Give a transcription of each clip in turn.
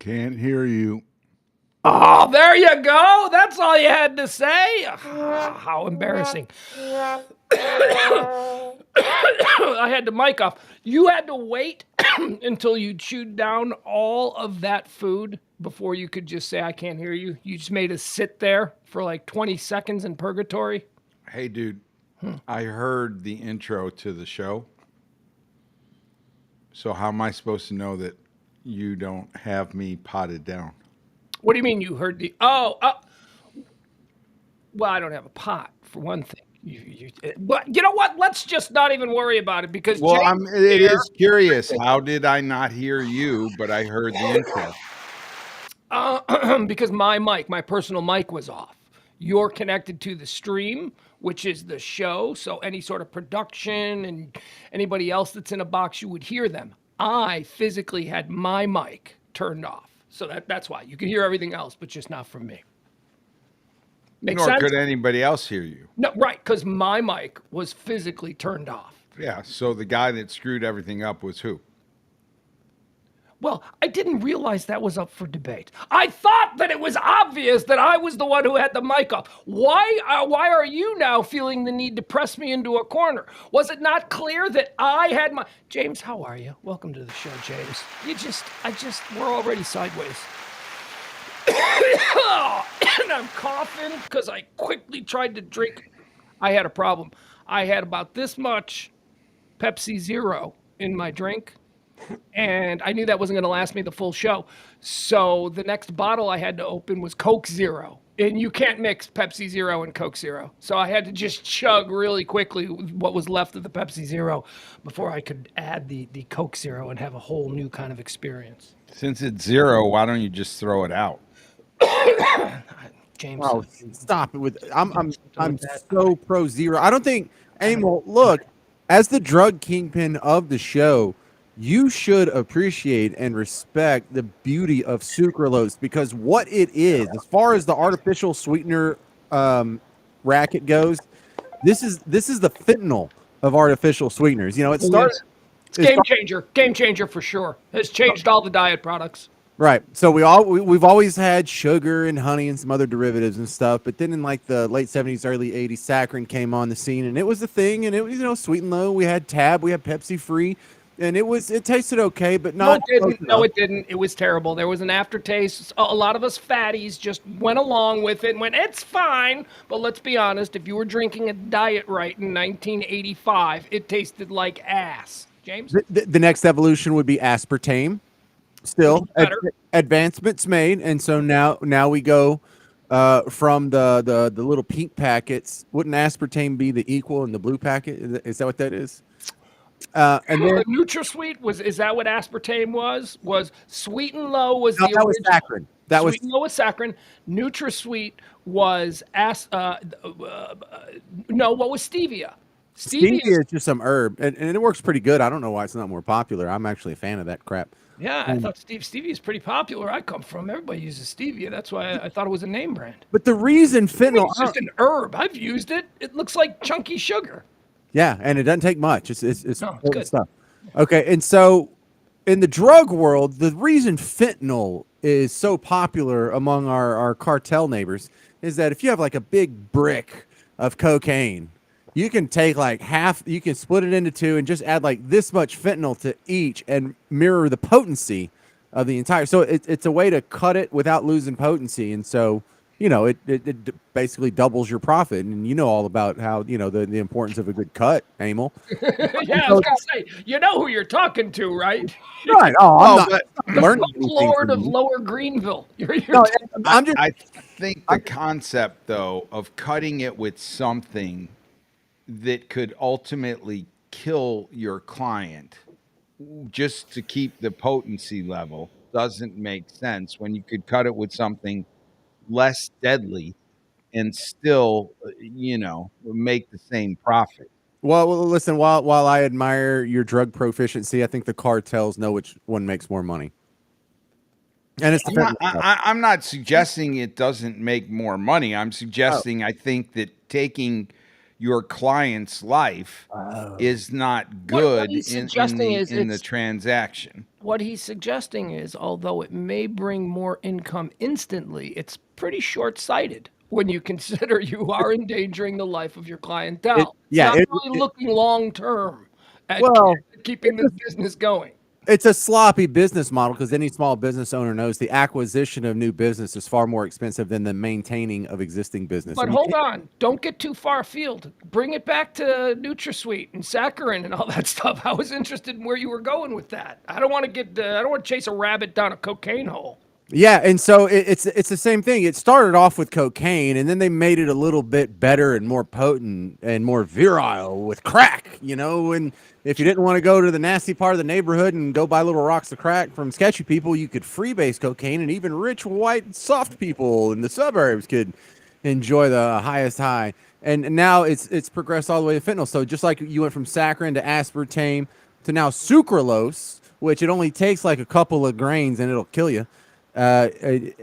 Can't hear you. Oh, there you go. That's all you had to say. How embarrassing. I had the mic off. You had to wait until you chewed down all of that food before you could just say, I can't hear you. You just made us sit there for like 20 seconds in purgatory. Hey, dude, I heard the intro to the show. So how am I supposed to know that you don't have me potted down? What do you mean you heard the? Well, I don't have a pot for one thing. But you know what? Let's just not even worry about it because Well, James it here, is curious. How did I not hear you, but I heard the intro? because my personal mic was off. You're connected to the stream, which is the show. So any sort of production and anybody else that's in a box, you would hear them. I physically had my mic turned off. So that's why. You can hear everything else, but just not from me. Make Nor sense? could anybody else hear you. No, right, because my mic was physically turned off. Yeah, so the guy that screwed everything up was who? Well, I didn't realize that was up for debate. I thought that it was obvious that I was the one who had the mic off. Why are you now feeling the need to press me into a corner? Was it not clear that I had my... James, how are you? Welcome to the show, James. We're already sideways. And I'm coughing because I quickly tried to drink. I had a problem. I had about this much Pepsi Zero in my drink, and I knew that wasn't going to last me the full show. So the next bottle I had to open was Coke Zero, and you can't mix Pepsi Zero and Coke Zero. So I had to just chug really quickly what was left of the Pepsi Zero before I could add the Coke Zero and have a whole new kind of experience. Since it's zero, why don't you just throw it out? James. Oh, stop it with I'm so pro zero. I don't think Emil, look, as the drug kingpin of the show, you should appreciate and respect the beauty of sucralose, because what it is, as far as the artificial sweetener racket goes, this is the fentanyl of artificial sweeteners. You know, it started. It's game changer for sure. It's changed all the diet products. Right. So we've always had sugar and honey and some other derivatives and stuff, but then in like the late 70s, early 80s, saccharin came on the scene, and it was a thing, and it was, you know, sweet and low. We had Tab, we had Pepsi Free, and it tasted okay, but not. No, it didn't. It was terrible. There was an aftertaste. A lot of us fatties just went along with it and went, it's fine. But let's be honest, if you were drinking a Diet Right in 1985, it tasted like ass. James? The next evolution would be aspartame. Still, advancements made, and so now we go from the little pink packets. Wouldn't aspartame be the equal in the blue packet? Is that what that is? And then NutraSweet is that what aspartame was? Was Sweet and Low was no, the that was saccharin. That Sweet and Low was saccharin. NutraSweet was no, what was stevia? Stevia is just some herb, and it works pretty good. I don't know why it's not more popular. I'm actually a fan of that crap. Yeah, I thought stevia is pretty popular. I come from, everybody uses stevia. That's why I thought it was a name brand. But the reason fentanyl, it's just an herb. I've used it. It looks like chunky sugar. Yeah, and it doesn't take much. It's good stuff. Okay, and so in the drug world, the reason fentanyl is so popular among our cartel neighbors is that if you have like a big brick of cocaine, you can take like half, you can split it into two and just add like this much fentanyl to each and mirror the potency of the entire. So it's a way to cut it without losing potency. And so, you know, it basically doubles your profit. And you know all about how, you know, the importance of a good cut, Emil. Yeah, I was going to say, you know who you're talking to, right? Right. Oh, I'm not learning Lord of Lower Greenville. I think the concept, though, of cutting it with something that could ultimately kill your client just to keep the potency level doesn't make sense when you could cut it with something less deadly and still, you know, make the same profit. Well, listen, while I admire your drug proficiency, I think the cartels know which one makes more money. And it's I'm not suggesting it doesn't make more money. I'm suggesting I think that taking your client's life is not good in the transaction. what he's suggesting is, although it may bring more income instantly, it's pretty short-sighted when you consider you are endangering the life of your clientele. It's Yeah, not really looking long-term at well, keeping this business going. it's a sloppy business model because any small business owner knows the acquisition of new business is far more expensive than the maintaining of existing business. But hold on, don't get too far afield. Bring it back to NutraSweet and saccharin and all that stuff. I was interested in where you were going with that. I don't want to get. I don't want to chase a rabbit down a cocaine hole. Yeah, and so it's the same thing. It started off with cocaine, and then they made it a little bit better and more potent and more virile with crack. And if you didn't want to go to the nasty part of the neighborhood and go buy little rocks of crack from sketchy people, you could freebase cocaine, and even rich white soft people in the suburbs could enjoy the highest high. And now it's progressed all the way to fentanyl. So just like you went from saccharin to aspartame to now sucralose, which it only takes like a couple of grains and it'll kill you. It's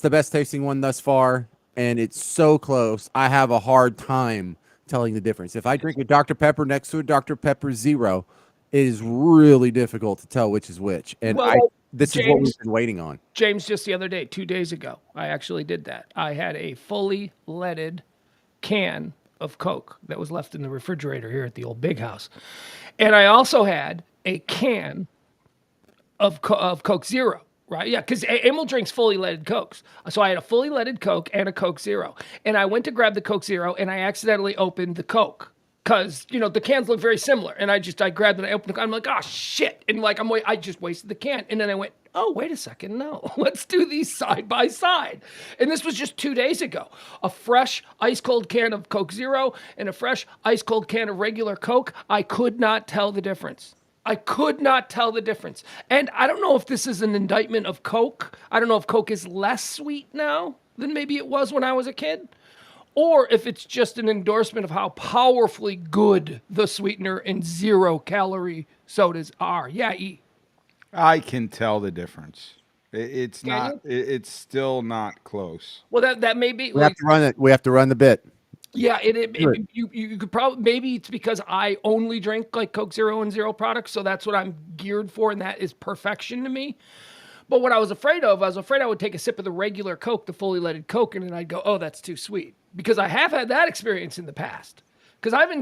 the best tasting one thus far, and it's so close. I have a hard time telling the difference. If I drink a Dr. Pepper next to a Dr. Pepper Zero, it is really difficult to tell which is which. And this is what we've been waiting on. James, just the other day, 2 days ago, I actually did that. I had a fully leaded can of Coke that was left in the refrigerator here at the old big house. And I also had a can of Coke Zero. Right, yeah, because Emil drinks fully leaded Cokes. So I had a fully leaded Coke and a Coke Zero. And I went to grab the Coke Zero, and I accidentally opened the Coke. Because, the cans look very similar. And I grabbed it, I opened the can. I'm like, oh, shit. And I just wasted the can. And then I went, oh, wait a second, no. Let's do these side by side. And this was just 2 days ago. A fresh ice-cold can of Coke Zero and a fresh ice-cold can of regular Coke. I could not tell the difference. I could not tell the difference. And I don't know if this is an indictment of Coke. I don't know if Coke is less sweet now than maybe it was when I was a kid. Or if it's just an endorsement of how powerfully good the sweetener and 0-calorie sodas are. Yeah, E. I can tell the difference. It's not. It's still not close. Well, that may be. We have to run it. We have to run the bit. Yeah, you could probably, maybe it's because I only drink like Coke Zero and Zero products, so that's what I'm geared for, and that is perfection to me. But what I was afraid of, I would take a sip of the regular Coke, the fully leaded Coke, and then I'd go, oh, that's too sweet. Because I have had that experience in the past. Because I haven't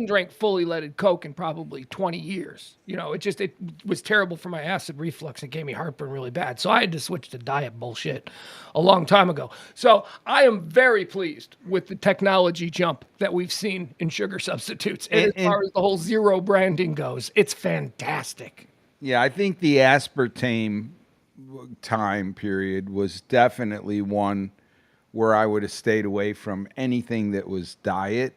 drank fully leaded Coke in probably 20 years. It was terrible for my acid reflux. It gave me heartburn really bad. So I had to switch to diet bullshit a long time ago. So I am very pleased with the technology jump that we've seen in sugar substitutes. And as far as the whole zero branding goes, it's fantastic. Yeah, I think the aspartame time period was definitely one where I would have stayed away from anything that was diet.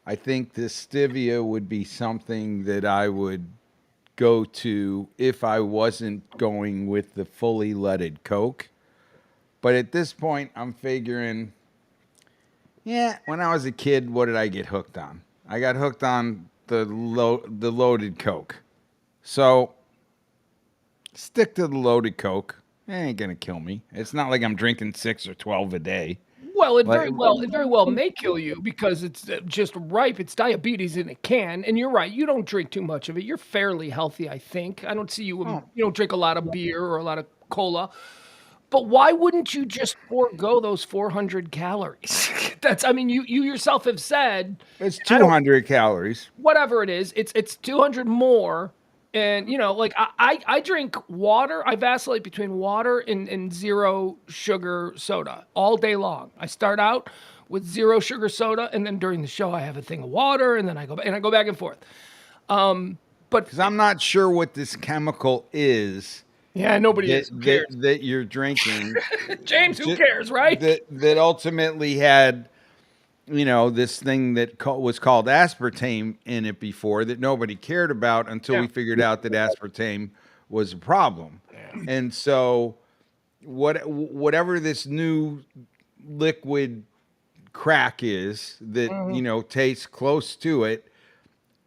I think the stevia would be something that I would go to if I wasn't going with the fully leaded Coke. But at this point, I'm figuring, when I was a kid, what did I get hooked on? I got hooked on the loaded Coke. So stick to the loaded Coke. It ain't gonna kill me. It's not like I'm drinking 6 or 12 a day. Well, it very well may kill you because it's just ripe. It's diabetes in a can, and you're right. You don't drink too much of it. You're fairly healthy, I think. I don't see you. You don't drink a lot of beer or a lot of cola. But why wouldn't you just forego those 400 calories? You yourself have said it's 200 calories. Whatever it is, it's 200 more. And, I drink water. I vacillate between water and zero sugar soda all day long. I start out with zero sugar soda, and then during the show, I have a thing of water, and then I go back and forth. But because I'm not sure what this chemical is. Yeah, nobody is. Who cares? That you're drinking. James, who cares, right? That ultimately had, this thing that was called aspartame in it before that nobody cared about until we figured out that aspartame was a problem. Yeah. And so whatever this new liquid crack is that, tastes close to it,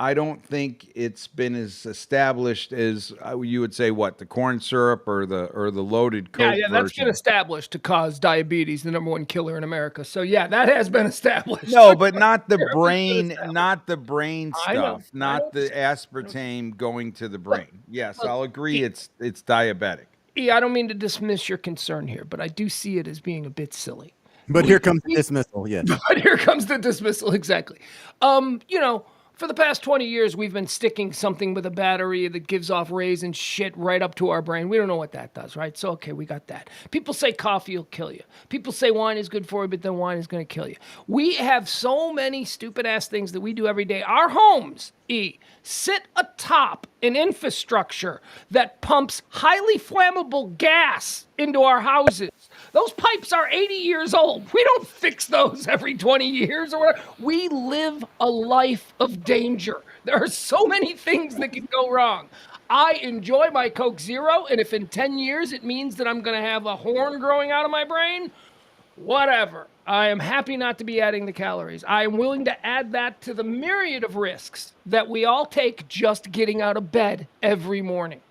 I don't think it's been as established as you would say what the corn syrup or the loaded Coke Yeah, that's been version. established to cause diabetes, the number one killer in America. So yeah, that has been established. No, but not the Syrup has been brain, established. not the brain I know, stuff, I not know. the aspartame going to the brain. Yes, look, I'll agree. It's diabetic. Yeah, I don't mean to dismiss your concern here, but I do see it as being a bit silly. But here comes the dismissal. Yes. But here comes the dismissal. Exactly. For the past 20 years, we've been sticking something with a battery that gives off rays and shit right up to our brain. We don't know what that does, right? So, okay, we got that. People say coffee will kill you. People say wine is good for you, but then wine is going to kill you. We have so many stupid ass things that we do every day. Our homes, sit atop an infrastructure that pumps highly flammable gas into our houses. Those pipes are 80 years old. We don't fix those every 20 years or whatever. We live a life of danger. There are so many things that can go wrong. I enjoy my Coke Zero, and if in 10 years it means that I'm going to have a horn growing out of my brain, whatever. I am happy not to be adding the calories. I am willing to add that to the myriad of risks that we all take just getting out of bed every morning.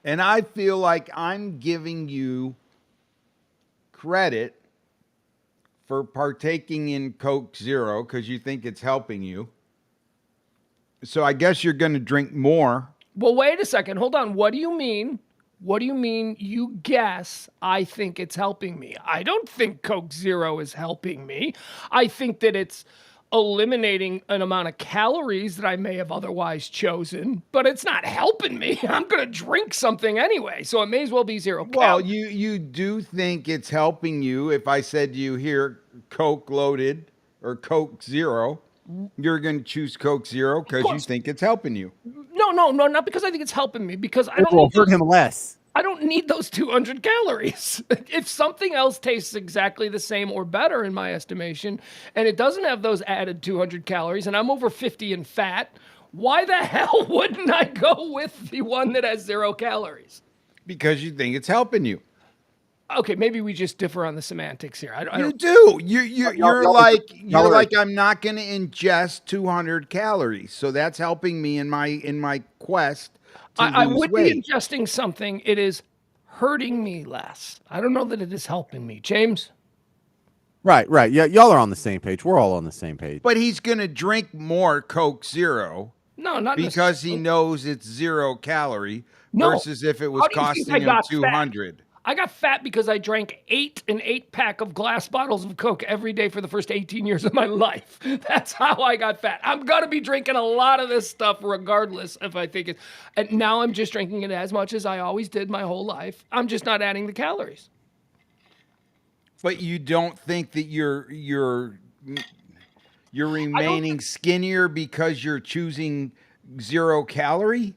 And I feel like I'm giving you credit for partaking in Coke Zero because you think it's helping you. So I guess you're going to drink more. Well, wait a second. Hold on. What do you mean? What do you mean you guess I think it's helping me? I don't think Coke Zero is helping me. I think that it's eliminating an amount of calories that I may have otherwise chosen, but it's not helping me. I'm going to drink something anyway, so it may as well be zero Well, calories. you do think it's helping you. If I said to you here, Coke loaded or Coke Zero, you're going to choose Coke Zero because you course. think it's helping you. No, not because I think it's helping me, because I It don't will need hurt him less. I don't need those 200 calories. If something else tastes exactly the same or better in my estimation, and it doesn't have those added 200 calories, and I'm over 50 in fat, why the hell wouldn't I go with the one that has 0 calories? Because you think it's helping you. Okay, maybe we just differ on the semantics here. I You don't, do. You're y'all are- like I'm not going to ingest 200 calories, so that's helping me in my quest to I lose would weight. be ingesting something. It is hurting me less. I don't know that it is helping me. James? Right. Yeah, y'all are on the same page. We're all on the same page. But he's going to drink more Coke Zero No, not because he necessarily. knows it's 0 calorie No. versus if it was How do you think costing I him got fat? 200. I got fat because I drank an 8-pack of glass bottles of Coke every day for the first 18 years of my life. That's how I got fat. I'm going to be drinking a lot of this stuff regardless if I think it's... And now I'm just drinking it as much as I always did my whole life. I'm just not adding the calories. But you don't think that you're remaining skinnier because you're choosing 0 calorie?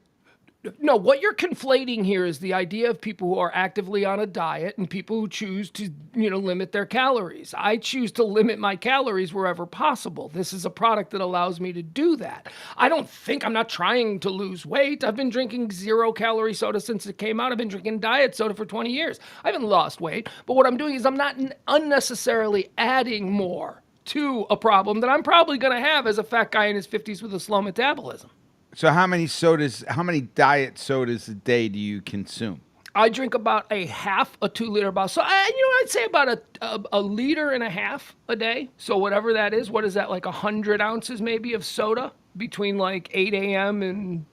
No, what you're conflating here is the idea of people who are actively on a diet and people who choose to, limit their calories. I choose to limit my calories wherever possible. This is a product that allows me to do that. I'm not trying to lose weight. I've been drinking 0 calorie soda since it came out. I've been drinking diet soda for 20 years. I haven't lost weight, but what I'm doing is I'm not unnecessarily adding more to a problem that I'm probably going to have as a fat guy in his 50s with a slow metabolism. So how many diet sodas a day do you consume? I drink about a half a 2-liter bottle. So I'd say about a liter and a half a day. So whatever that is, what is that, like 100 ounces maybe of soda between like 8 a.m. and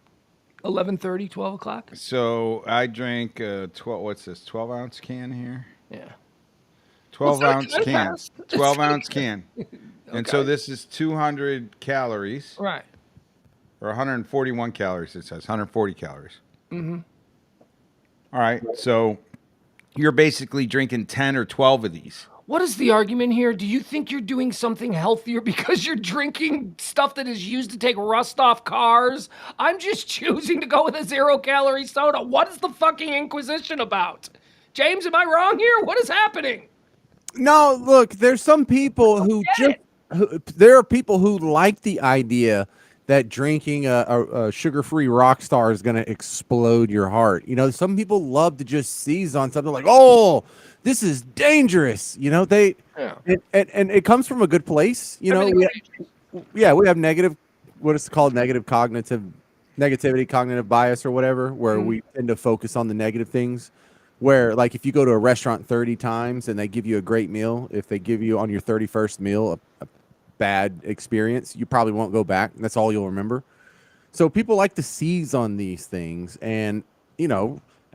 11:30, 12 o'clock? So I drank 12 ounce can here? Yeah. 12 Well, ounce it's can. fast. 12 ounce can. And so Okay. this is 200 calories. Right. Or 141 calories, it says. 140 calories. Mm-hmm. All right. So you're basically drinking 10 or 12 of these. What is the argument here? Do you think you're doing something healthier because you're drinking stuff that is used to take rust off cars? I'm just choosing to go with a 0 calorie soda. What is the fucking Inquisition about? James, am I wrong here? What is happening? No, look, there's some people who there are people who like the idea that drinking a sugar-free rock star is going to explode your heart. Some people love to just seize on something like, oh, this is dangerous. And it comes from a good place. We have negative what is called negativity, cognitive bias or whatever, where we tend to focus on the negative things. Where like if you go to a restaurant 30 times and they give you a great meal, if they give you on your 31st meal a bad experience, you probably won't go back. That's all you'll remember. So people like to seize on these things, and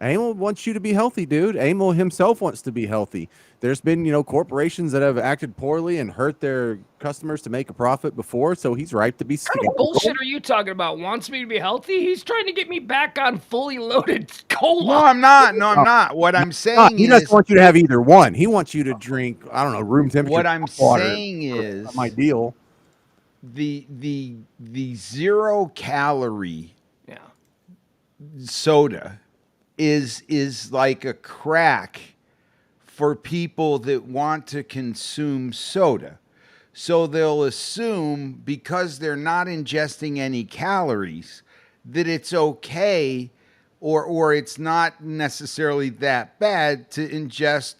Amel wants you to be healthy, dude. Amel himself wants to be healthy. There's been, corporations that have acted poorly and hurt their customers to make a profit before, so he's right to be What skeptical. bullshit are you talking about? Wants me to be healthy? He's trying to get me back on fully loaded cola. No, I'm not. No, I'm not. What I'm saying He is, doesn't want you to have either one. He wants you to drink, I don't know, room temperature what I'm water. saying is, My deal. the 0-calorie Yeah. soda is like a crack for people that want to consume soda. So they'll assume because they're not ingesting any calories that it's okay or it's not necessarily that bad to ingest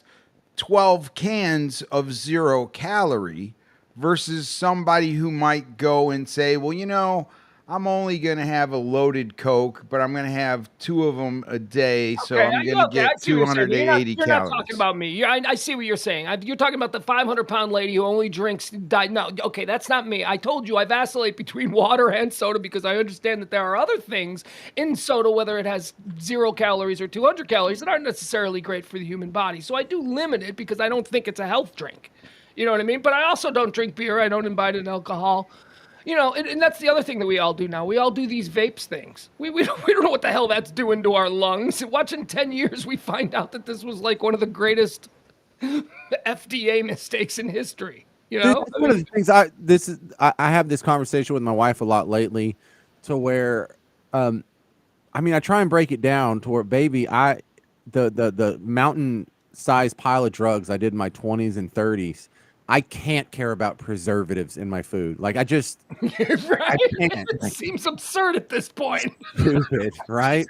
12 cans of 0-calorie versus somebody who might go and say, well, I'm only going to have a loaded Coke, but I'm going to have 2 of them a day, so I'm going to get 280 You're calories. not talking about me. I see what you're saying. You're talking about the 500-pound lady who only drinks diet. No, okay, that's not me. I told you I vacillate between water and soda because I understand that there are other things in soda, whether it has 0 calories or 200 calories, that aren't necessarily great for the human body. So I do limit it because I don't think it's a health drink. You know what I mean? But I also don't drink beer. I don't imbibe in alcohol. And that's the other thing that we all do now. We all do these vapes things. We don't know what the hell that's doing to our lungs. Watch in 10 years, we find out that this was like one of the greatest FDA mistakes in history. Dude, that's one of the things I have this conversation with my wife a lot lately, to where, I try and break it down to where, baby, the mountain size pile of drugs I did in my 20s and 30s. I can't care about preservatives in my food. Like I can't. It seems absurd at this point. Stupid, right?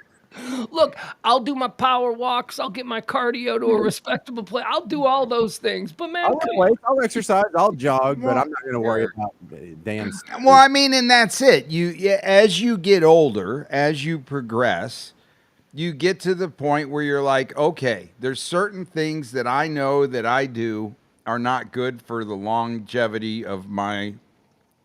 Look, I'll do my power walks. I'll get my cardio to a respectable place. I'll do all those things. But man, I'll exercise, I'll jog, but I'm not going to worry about damn stuff. Well, and that's it. As you get older, as you progress, you get to the point where you're like, okay, there's certain things that I know that I do are not good for the longevity of the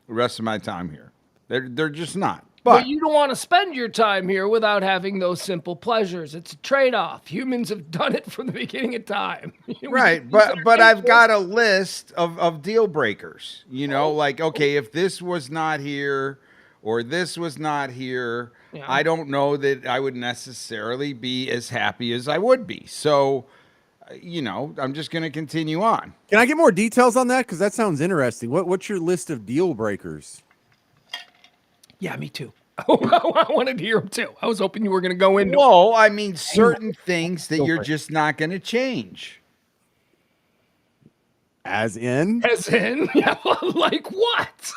rest of my time here. They're just not. But you don't want to spend your time here without having those simple pleasures. It's a trade-off. Humans have done it from the beginning of time. Right, but I've got a list of deal breakers. Like, okay, if this was not here or this was not here, I don't know that I would necessarily be as happy as I would be. So, I'm just going to continue on. Can I get more details on that? Because that sounds interesting. What's your list of deal breakers? Yeah, me too. I wanted to hear them too. I was hoping you were going to go into. Well, certain things that you're just not going to change. As in? Yeah, like what?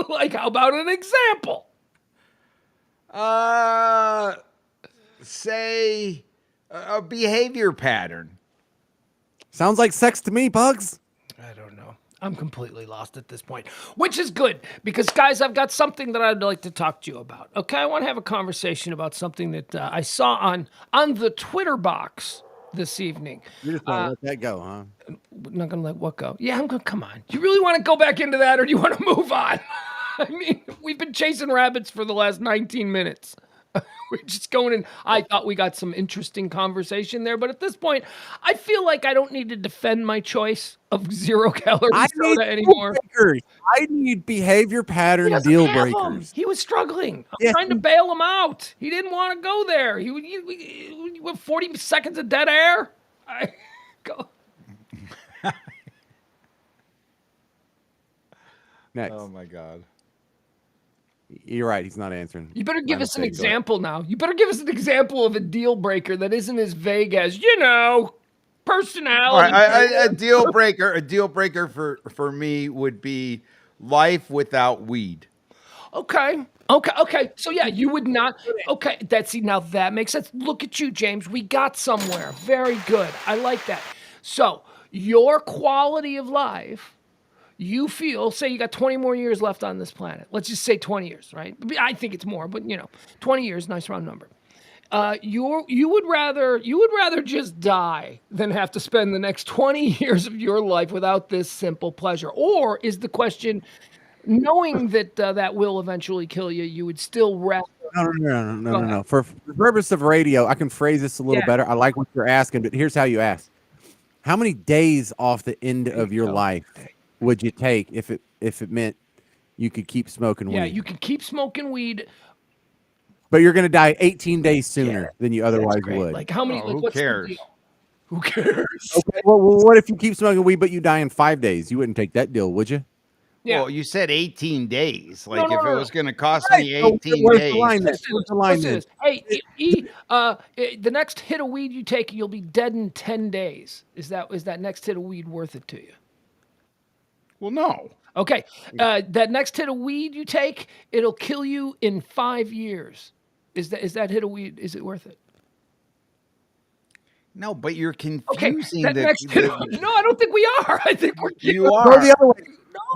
Like, how about an example? Say a behavior pattern. Sounds like sex to me, Pugs. I don't know. I'm completely lost at this point, which is good because, guys, I've got something that I'd like to talk to you about. Okay, I want to have a conversation about something that I saw on the Twitter box this evening. You're just gonna let that go, huh? Not gonna let what go? Yeah, I'm gonna. Come on. Do you really want to go back into that, or do you want to move on? We've been chasing rabbits for the last 19 minutes. We're just going in. I thought we got some interesting conversation there, but at this point, I feel like I don't need to defend my choice of 0-calorie soda anymore. I need behavior pattern deal breakers. He was struggling. I'm trying to bail him out. He didn't want to go there. He 40 seconds of dead air. Go. Next. Oh my God. You're right. He's not answering. You better give us an example now. You better give us an example of a deal breaker that isn't as vague as, personality. A deal breaker for me would be life without weed. Okay. So yeah, you would not. Okay, now that makes sense. Look at you, James. We got somewhere. Very good. I like that. So your quality of life, you feel, say you got 20 more years left on this planet. Let's just say 20 years, right? I think it's more, but 20 years, nice round number. You would rather just die than have to spend the next 20 years of your life without this simple pleasure. Or is the question, knowing that that will eventually kill you, you would still rather? No. For the purpose of radio, I can phrase this a little better. I like what you're asking, but here's how you ask: how many days off the end of your life would you take if it meant you could keep smoking weed? Yeah, you could keep smoking weed, but you're going to die 18 days sooner than you otherwise would. Like how many? Who what's cares? The deal? Who cares? Okay, well, what if you keep smoking weed but you die in 5 days? You wouldn't take that deal, would you? Yeah. Well, you said 18 days. Like No, if no, it no. was going to cost me 18 Where's days. the line then? Where's the line then? Hey, the next hit of weed you take, you'll be dead in 10 days. Is that next hit of weed worth it to you? Well, no. Okay. That next hit of weed you take, it'll kill you in 5 years. Is that hit of weed, is it worth it? No, but you're Okay. confusing No, I don't think we are. I think you Go are. the other way.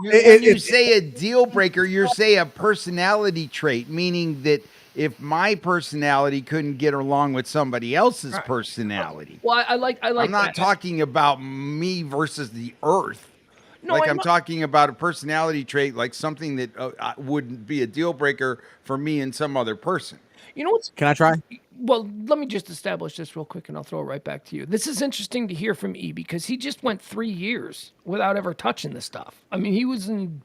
When you say a deal breaker, you're saying a personality trait, meaning that if my personality couldn't get along with somebody else's personality. Well, I like I'm not that. talking about me versus the earth. No, I'm talking about a personality trait, like something that would be a deal breaker for me and some other person. You know what's? Can I try? Well, let me just establish this real quick, and I'll throw it right back to you. This is interesting to hear from E because he just went 3 years without ever touching this stuff. I mean, he was in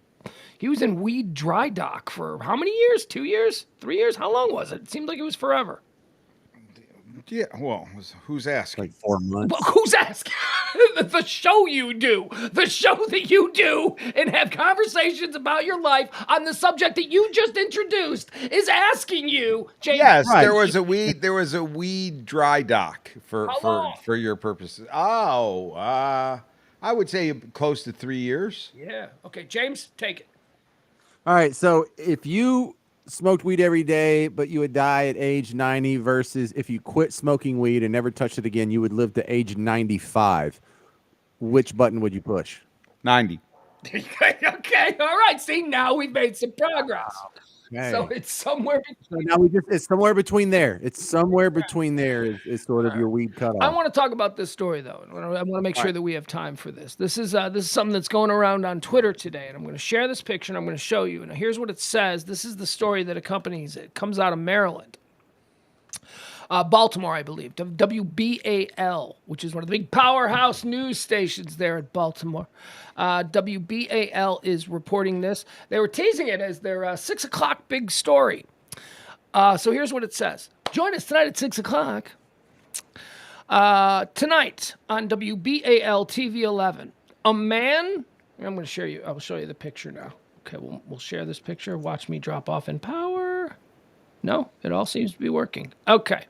weed dry dock for how many years? 2 years? 3 years? How long was it? It seemed like it was forever. Yeah, well, who's asking? Like 4 months. Well, who's asking? The show you do, the show that you do and have conversations about your life on the subject that you just introduced is asking you, James. Yes, Right. there was a weed dry dock for your purposes. Oh, I would say close to 3 years. Yeah. Okay, James, take it. All right, so if you smoked weed every day, but you would die at age 90 versus if you quit smoking weed and never touched it again, you would live to age 95. Which button would you push? 90. Okay, all right. See, now we've made some progress. Okay. So it's somewhere. So now it's somewhere between there. It's somewhere between there is sort of your weed cutoff. I want to talk about this story though. I want to make sure that we have time for this. This is something that's going around on Twitter today, and I'm going to share this picture and I'm going to show you. And here's what it says. This is the story that accompanies it. It comes out of Maryland. Baltimore, I believe. WBAL, which is one of the big powerhouse news stations there at Baltimore. WBAL is reporting this. They were teasing it as their 6 o'clock big story. So here's what it says. Join us tonight at 6 o'clock. Tonight on WBAL TV 11, a man. I'm going to share you. I'll show you the picture now. Okay, we'll share this picture. Watch me drop off in power. No, it all seems to be working. Okay.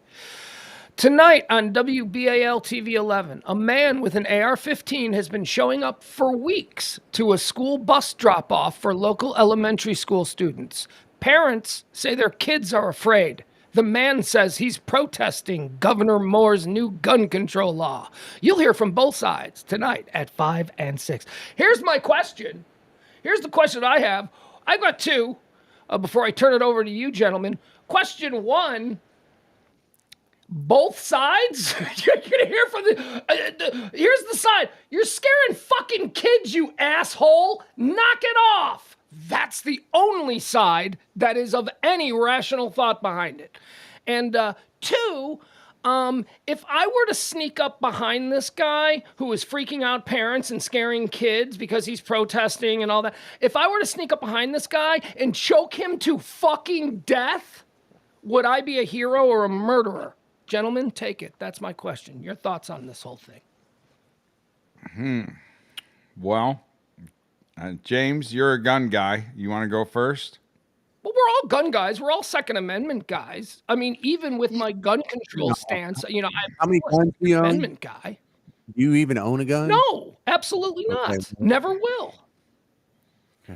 Tonight on WBAL TV 11, a man with an AR-15 has been showing up for weeks to a school bus drop-off for local elementary school students. Parents say their kids are afraid. The man says he's protesting Governor Moore's new gun control law. You'll hear from both sides tonight at 5 and 6. Here's my question. Here's the question I have. I've got two before I turn it over to you, gentlemen. Question one, both sides? You're going to hear from here's the side. You're scaring fucking kids, you asshole. Knock it off. That's the only side that is of any rational thought behind it. And two, if I were to sneak up behind this guy who is freaking out parents and scaring kids because he's protesting and all that, if I were to sneak up behind this guy and choke him to fucking death, would I be a hero or a murderer? Gentlemen, take it. That's my question. Your thoughts on this whole thing? Well, James, you're a gun guy. You want to go first? Well, we're all gun guys. We're all Second Amendment guys. I mean, even with my gun control stance, I'm How many guns do you own? Amendment guy. Do you even own a gun? No, absolutely not. Okay. Never will.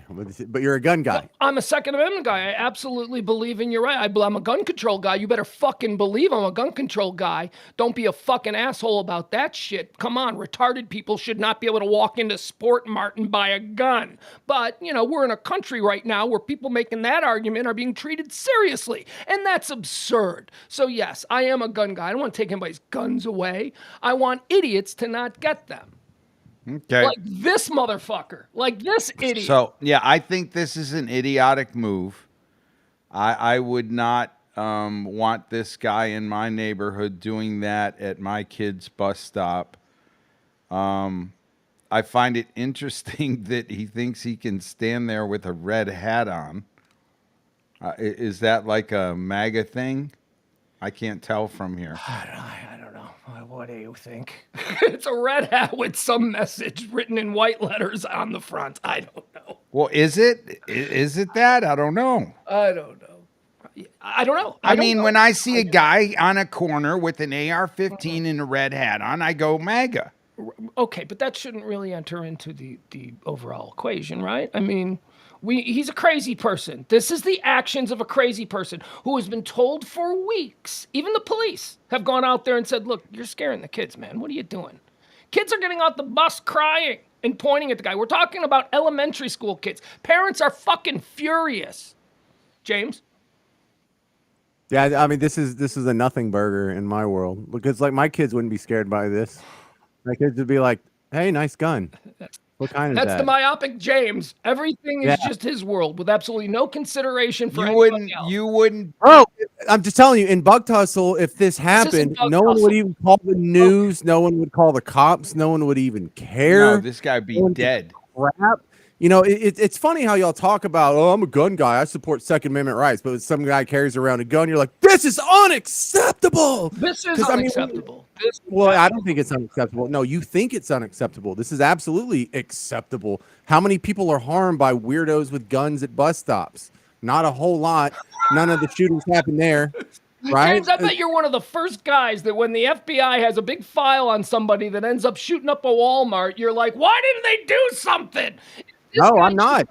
But you're a gun guy. Well, I'm a Second Amendment guy. I absolutely believe in your right. I'm a gun control guy. You better fucking believe I'm a gun control guy. Don't be a fucking asshole about that shit. Come on, retarded people should not be able to walk into Sport Mart and buy a gun. But, we're in a country right now where people making that argument are being treated seriously. And that's absurd. So yes, I am a gun guy. I don't want to take anybody's guns away. I want idiots to not get them. Okay. Like this motherfucker. Like this idiot. So, yeah, I think this is an idiotic move. I would not want this guy in my neighborhood doing that at my kid's bus stop. I find it interesting that he thinks he can stand there with a red hat on. Is that like a MAGA thing? I can't tell from here. I don't know. What do you think? It's a red hat with some message written in white letters on the front. I don't know. Well, is it? Is it that? I don't know. I don't know. I don't know. I mean, when I see a guy on a corner with an AR-15 and a red hat on, I go MAGA. Okay, but that shouldn't really enter into the overall equation, right? I mean, he's a crazy person. This is the actions of a crazy person who has been told for weeks. Even the police have gone out there and said, look, you're scaring the kids, man. What are you doing? Kids are getting out the bus crying and pointing at the guy. We're talking about elementary school kids. Parents are fucking furious. James? Yeah, I mean, this is a nothing burger in my world, because like my kids wouldn't be scared by this. My kids would be like, "Hey, nice gun. What kind is that?" That's the myopic James. Everything is just his world with absolutely no consideration for You anybody wouldn't. Bro, I'm just telling you, in Bug Tussle, if this happened, Bug no one Tussle. would even call the news. No one would call the cops. No one would even care. No, this guy would be dead. Crap. It's funny how y'all talk about, oh, I'm a gun guy. I support Second Amendment rights. But when some guy carries around a gun, you're like, this is unacceptable. This is 'Cause, I mean, unacceptable. Well, I don't think it's unacceptable. No, you think it's unacceptable. This is absolutely acceptable. How many people are harmed by weirdos with guns at bus stops? Not a whole lot. None of the shootings happen there. Right? James, I bet you're one of the first guys that when the FBI has a big file on somebody that ends up shooting up a Walmart, you're like, why didn't they do something? No, I'm not.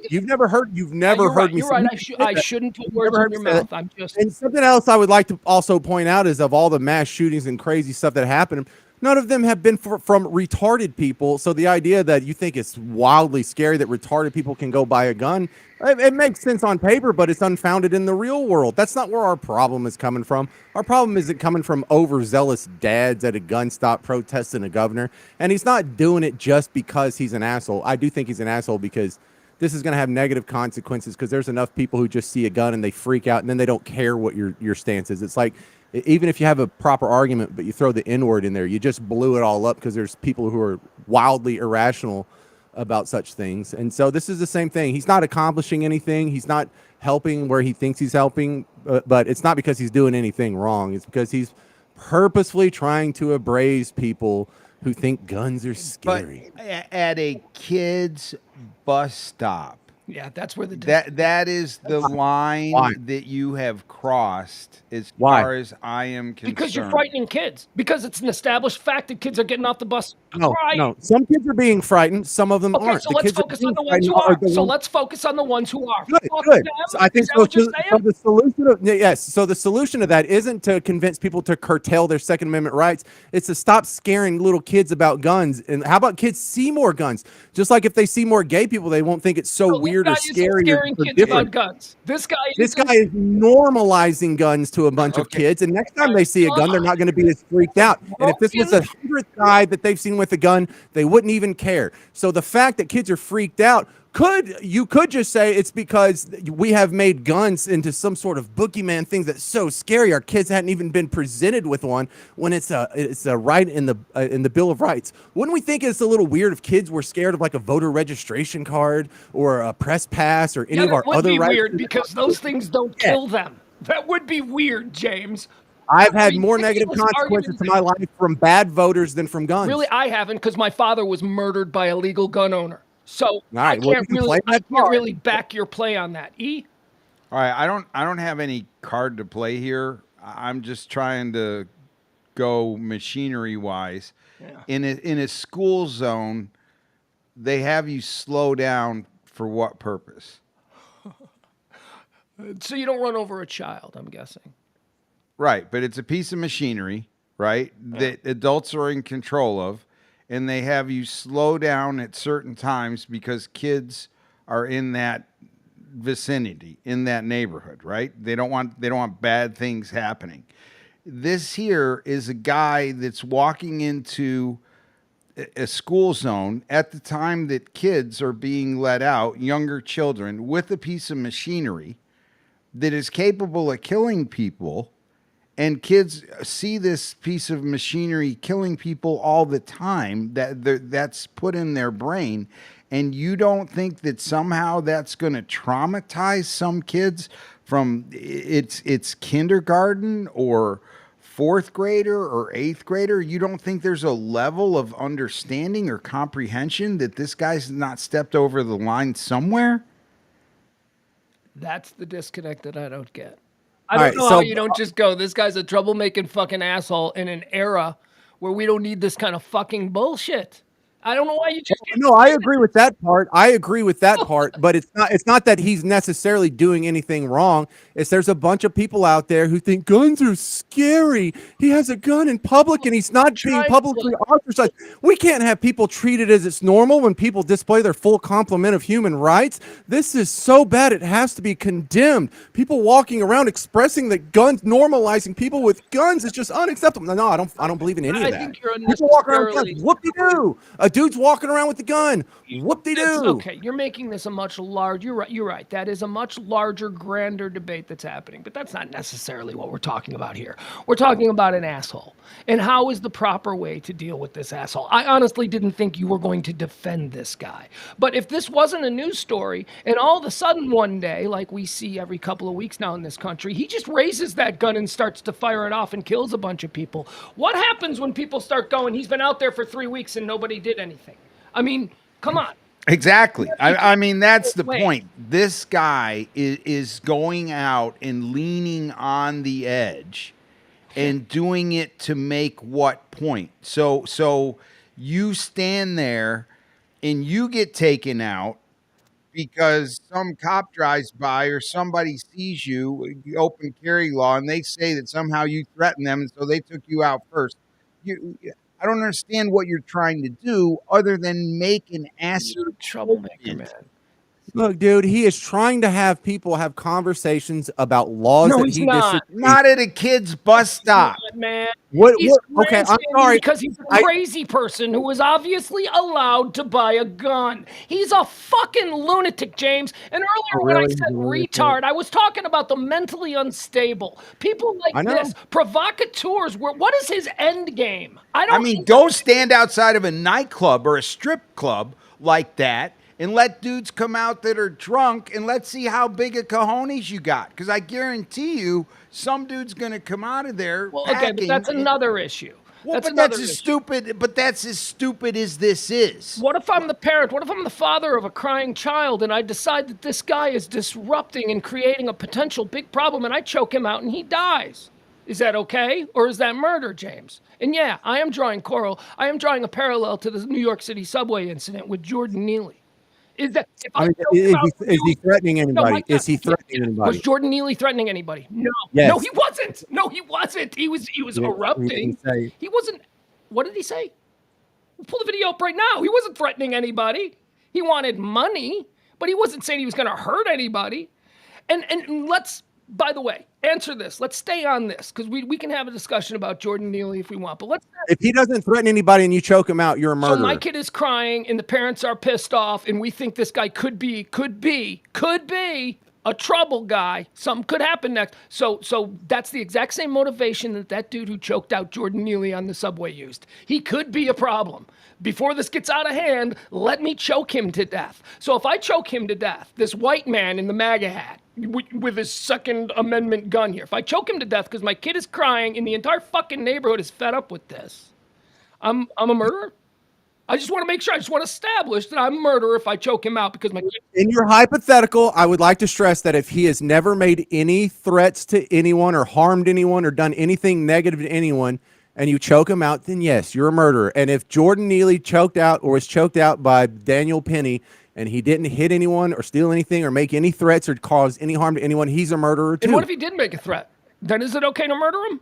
You've never heard. You've never heard me. You're right. I shouldn't put words in your mouth. I'm just. And something else I would like to also point out is, of all the mass shootings and crazy stuff that happened, none of them have been from retarded people. So the idea that you think it's wildly scary that retarded people can go buy a gun, it makes sense on paper, but it's unfounded in the real world. That's not where our problem is coming from. Our problem isn't coming from overzealous dads at a gun stop protesting a governor. And he's not doing it just because he's an asshole. I do think he's an asshole because this is going to have negative consequences, because there's enough people who just see a gun and they freak out and then they don't care what your stance is. It's like, even if you have a proper argument, but you throw the N-word in there, you just blew it all up, because there's people who are wildly irrational about such things. And so this is the same thing. He's not accomplishing anything. He's not helping where he thinks he's helping, but it's not because he's doing anything wrong. It's because he's purposefully trying to abrase people who think guns are scary. But at a kid's bus stop, Yeah, that's where the that is the line that you have crossed, as far as I am concerned. Because you're frightening kids. Because it's an established fact that kids are getting off the bus. No. Some kids are being frightened. Some of them Okay, aren't. so let's focus on the ones who are. So let's focus on the ones who are. Good. So I think so. So the solution So the solution to that isn't to convince people to curtail their Second Amendment rights. It's to stop scaring little kids about guns. And how about kids see more guns? Just like if they see more gay people, they won't think it's so weird or scary or kids about guns. This guy is normalizing guns to a bunch of kids, and next time they see a gun, they're not going to be as freaked out. And if this was the 100th guy that they've seen with a gun, they wouldn't even care. So the fact that kids are freaked out, you could just say it's because we have made guns into some sort of boogeyman thing that's so scary. Our kids hadn't even been presented with one, when it's a right in the Bill of Rights. Wouldn't we think it's a little weird if kids were scared of like a voter registration card or a press pass or any of our other rights? That would be weird, because those things don't kill them. That would be weird, James. I've had more negative consequences to my life from bad voters than from guns. Really, I haven't, because my father was murdered by a legal gun owner. So I can't really back your play on that. E? All right, I don't have any card to play here. I'm just trying to go machinery wise. Yeah. In a school zone, they have you slow down for what purpose? So you don't run over a child, I'm guessing. Right, but it's a piece of machinery, right, that adults are in control of, and they have you slow down at certain times because kids are in that vicinity, in that neighborhood, right? They don't want bad things happening. This here is a guy that's walking into a school zone at the time that kids are being let out, younger children, with a piece of machinery that is capable of killing people. And kids see this piece of machinery killing people all the time, that's put in their brain. And you don't think that somehow that's going to traumatize some kids from it's kindergarten or fourth grader or eighth grader? You don't think there's a level of understanding or comprehension that this guy's not stepped over the line somewhere? That's the disconnect that I don't get. I don't know how you don't just go, this guy's a troublemaking fucking asshole in an era where we don't need this kind of fucking bullshit. I don't know why you just No, I agree with that part. But it's not that he's necessarily doing anything wrong. It's there's a bunch of people out there who think guns are scary. He has a gun in public and he's not being publicly ostracized. We can't have people treated as it's normal when people display their full complement of human rights. This is so bad it has to be condemned. People walking around expressing that guns, normalizing people with guns is just unacceptable. No, I don't believe in any of that. I think you're People walking around with guns, whoop-de-doo. A dude's walking around with the gun. Whoop-de-doo. Okay, you're making this a much larger. You're right. That is a much larger, grander debate that's happening. But that's not necessarily what we're talking about here. We're talking about an asshole. And how is the proper way to deal with this asshole? I honestly didn't think you were going to defend this guy. But if this wasn't a news story, and all of a sudden one day, like we see every couple of weeks now in this country, he just raises that gun and starts to fire it off and kills a bunch of people. What happens when people start going, he's been out there for 3 weeks and nobody did anything? I mean, come on. Exactly. I mean, that's the point. This guy is going out and leaning on the edge and doing it to make what point? So you stand there and you get taken out because some cop drives by or somebody sees you, open carry law, and they say that somehow you threatened them, and so they took you out first. I don't understand what you're trying to do other than make an ass. You're a troublemaker, man. Look, dude, he is trying to have people have conversations about laws that he disagrees. Not at a kid's bus stop, man. Okay, I'm sorry. Because he's a crazy person who was obviously allowed to buy a gun. He's a fucking lunatic, James. And earlier when I said retard, I was talking about the mentally unstable. People like this, provocateurs. What is his end game? I mean, go stand outside of a nightclub or a strip club like that and let dudes come out that are drunk, and let's see how big a cojones you got. Because I guarantee you, some dude's going to come out of there. Well, okay, but that's another issue. Well, that's as stupid. But that's as stupid as this is. What if I'm the parent? What if I'm the father of a crying child, and I decide that this guy is disrupting and creating a potential big problem, and I choke him out and he dies? Is that okay, or is that murder, James? And yeah, I am drawing a parallel to the New York City subway incident with Jordan Neely. Is he threatening anybody? Is he threatening anybody? Was Jordan Neely threatening anybody? No. Yes. No, he wasn't. No, he wasn't. He was erupting. He wasn't. What did he say? Pull the video up right now. He wasn't threatening anybody. He wanted money, but he wasn't saying he was going to hurt anybody. And let's, by the way, answer this. Let's stay on this because we can have a discussion about Jordan Neely if we want. But if he doesn't threaten anybody and you choke him out, you're a murderer. So my kid is crying and the parents are pissed off and we think this guy could be a trouble guy. Something could happen next. So that's the exact same motivation that dude who choked out Jordan Neely on the subway used. He could be a problem. Before this gets out of hand, let me choke him to death. So if I choke him to death, this white man in the MAGA hat with his Second Amendment gun here, if I choke him to death because my kid is crying and the entire fucking neighborhood is fed up with this, I'm a murderer? I just want to establish that I'm a murderer if I choke him out because my kid... In your hypothetical, I would like to stress that if he has never made any threats to anyone or harmed anyone or done anything negative to anyone, and you choke him out, then yes, you're a murderer. And if Jordan Neely choked out or was choked out by Daniel Penny and he didn't hit anyone or steal anything or make any threats or cause any harm to anyone, he's a murderer too. And what if he did make a threat? Then is it okay to murder him?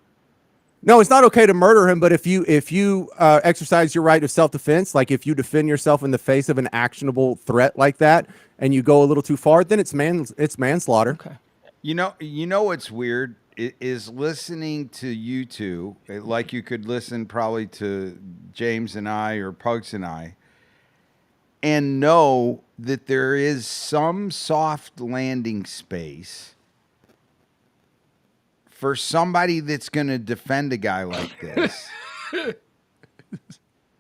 No, it's not okay to murder him, but if you exercise your right of self-defense, like if you defend yourself in the face of an actionable threat like that, and you go a little too far, then it's manslaughter. Okay. You know what's weird is listening to you two, like you could listen probably to James and I or Pugs and I, and know that there is some soft landing space for somebody that's going to defend a guy like this.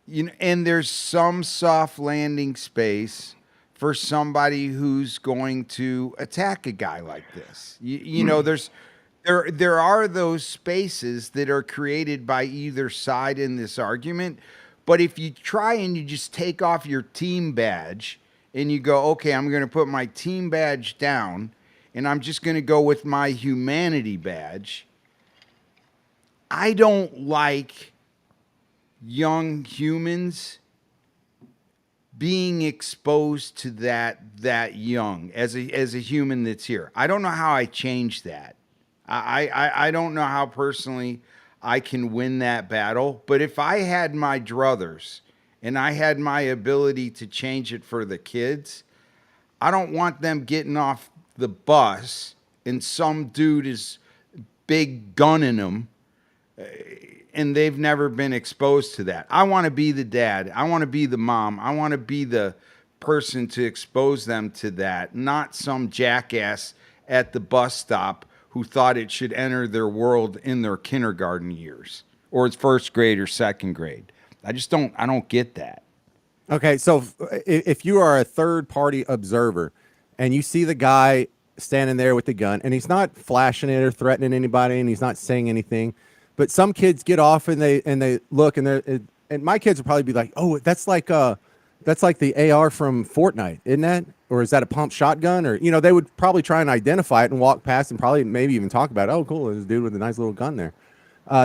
And there's some soft landing space for somebody who's going to attack a guy like this. There are those spaces that are created by either side in this argument. But if you try and you just take off your team badge and you go, okay, I'm going to put my team badge down and I'm just going to go with my humanity badge. I don't like young humans being exposed to that young as a human that's here. I don't know how I change that. I don't know how personally I can win that battle. But if I had my druthers and I had my ability to change it for the kids, I don't want them getting off the bus and some dude is big gunning them and they've never been exposed to that. I want to be the dad. I want to be the mom. I want to be the person to expose them to that, not some jackass at the bus stop who thought it should enter their world in their kindergarten years or it's first grade or second grade. I don't get that. Okay, so if you are a third-party observer and you see the guy standing there with the gun and he's not flashing it or threatening anybody and he's not saying anything, but some kids get off and they look and my kids would probably be like, "Oh, that's like the AR from Fortnite, isn't that? Or is that a pump shotgun?" Or they would probably try and identify it and walk past and probably maybe even talk about it. "Oh, cool, there's a dude with a nice little gun there."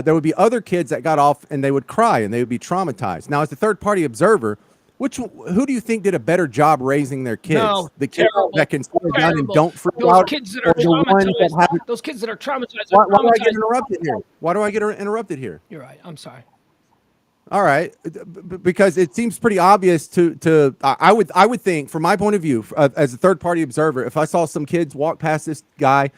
There would be other kids that got off and they would cry and they would be traumatized. Now, as a third-party observer, who do you think did a better job raising their kids? No, The kids terrible, that can sit down and terrible. don't freak Those out, kids that or are the ones that traumatized. haven't. Those kids that are traumatized. Why Are do I get traumatized. interrupted here? Why do I get interrupted here? You're right. I'm sorry. All right, because it seems pretty obvious I would think, from my point of view, as a third party observer, if I saw some kids walk past this guy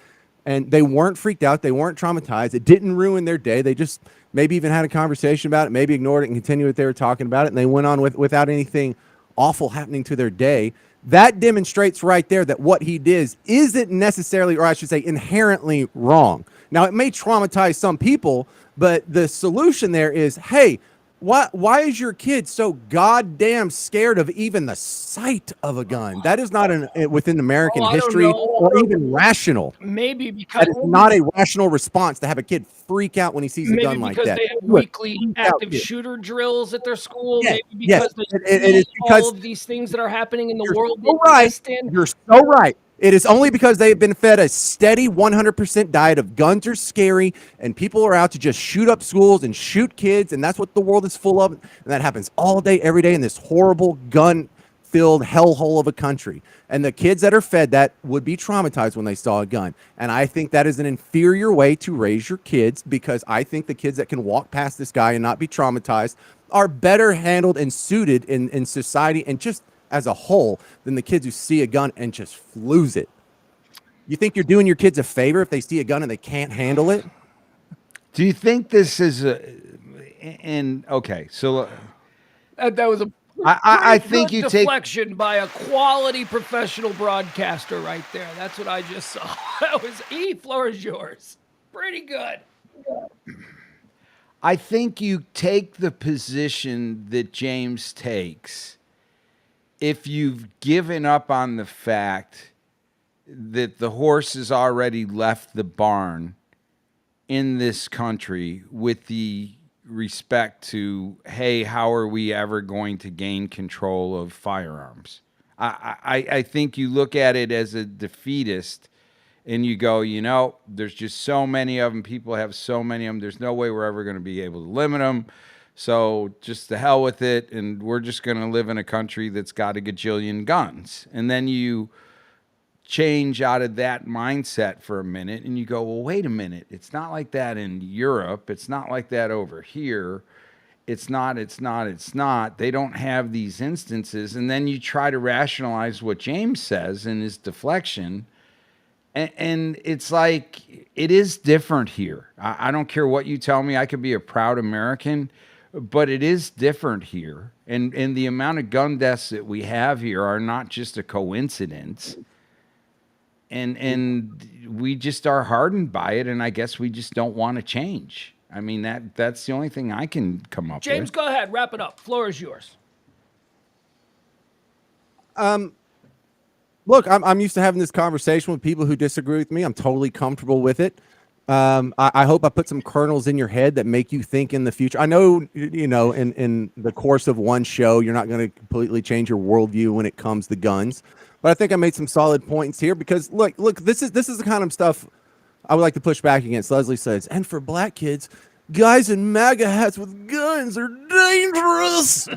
and they weren't freaked out, they weren't traumatized, it didn't ruin their day, they just maybe even had a conversation about it, maybe ignored it and continued what they were talking about it, and they went on without anything awful happening to their day. That demonstrates right there that what he did isn't necessarily, or I should say, inherently wrong. Now, it may traumatize some people, but the solution there is, hey, why is your kid so goddamn scared of even the sight of a gun? That is not within American history or even rational. Maybe because that is not a rational response to have a kid freak out when he sees a gun like that. Maybe because they have weekly active shooter drills at their school. Yes, Maybe because it is because all of these things that are happening in the world. So right. You're so right. It is only because they've been fed a steady 100% diet of guns are scary and people are out to just shoot up schools and shoot kids, and that's what the world is full of. And that happens all day, every day in this horrible gun-filled hellhole of a country. And the kids that are fed that would be traumatized when they saw a gun. And I think that is an inferior way to raise your kids, because I think the kids that can walk past this guy and not be traumatized are better handled and suited in society and just as a whole than the kids who see a gun and just lose it. You think you're doing your kids a favor if they see a gun and they can't handle it? Do you think this is okay, so that was a I think you take deflection by a quality professional broadcaster right there. That's what I just saw. That was floor is yours. Pretty good. I think you take the position that James takes if you've given up on the fact that the horse has already left the barn in this country with the respect to, hey, how are we ever going to gain control of firearms? I think you look at it as a defeatist and you go, there's just so many of them. People have so many of them. There's no way we're ever going to be able to limit them. So just to hell with it. And we're just going to live in a country that's got a gajillion guns. And then you change out of that mindset for a minute and you go, well, wait a minute. It's not like that in Europe. It's not like that over here. It's not. They don't have these instances. And then you try to rationalize what James says in his deflection. And it's like, it is different here. I don't care what you tell me. I could be a proud American, but it is different here. And the amount of gun deaths that we have here are not just a coincidence. And we just are hardened by it. And I guess we just don't want to change. I mean, that's the only thing I can come up with. James, go ahead. Wrap it up. Floor is yours. Look, I'm used to having this conversation with people who disagree with me. I'm totally comfortable with it. I hope I put some kernels in your head that make you think in the future. I know, in the course of one show, you're not going to completely change your worldview when it comes to guns. But I think I made some solid points here because look, this is the kind of stuff I would like to push back against. Leslie says, and for black kids, guys in MAGA hats with guns are dangerous.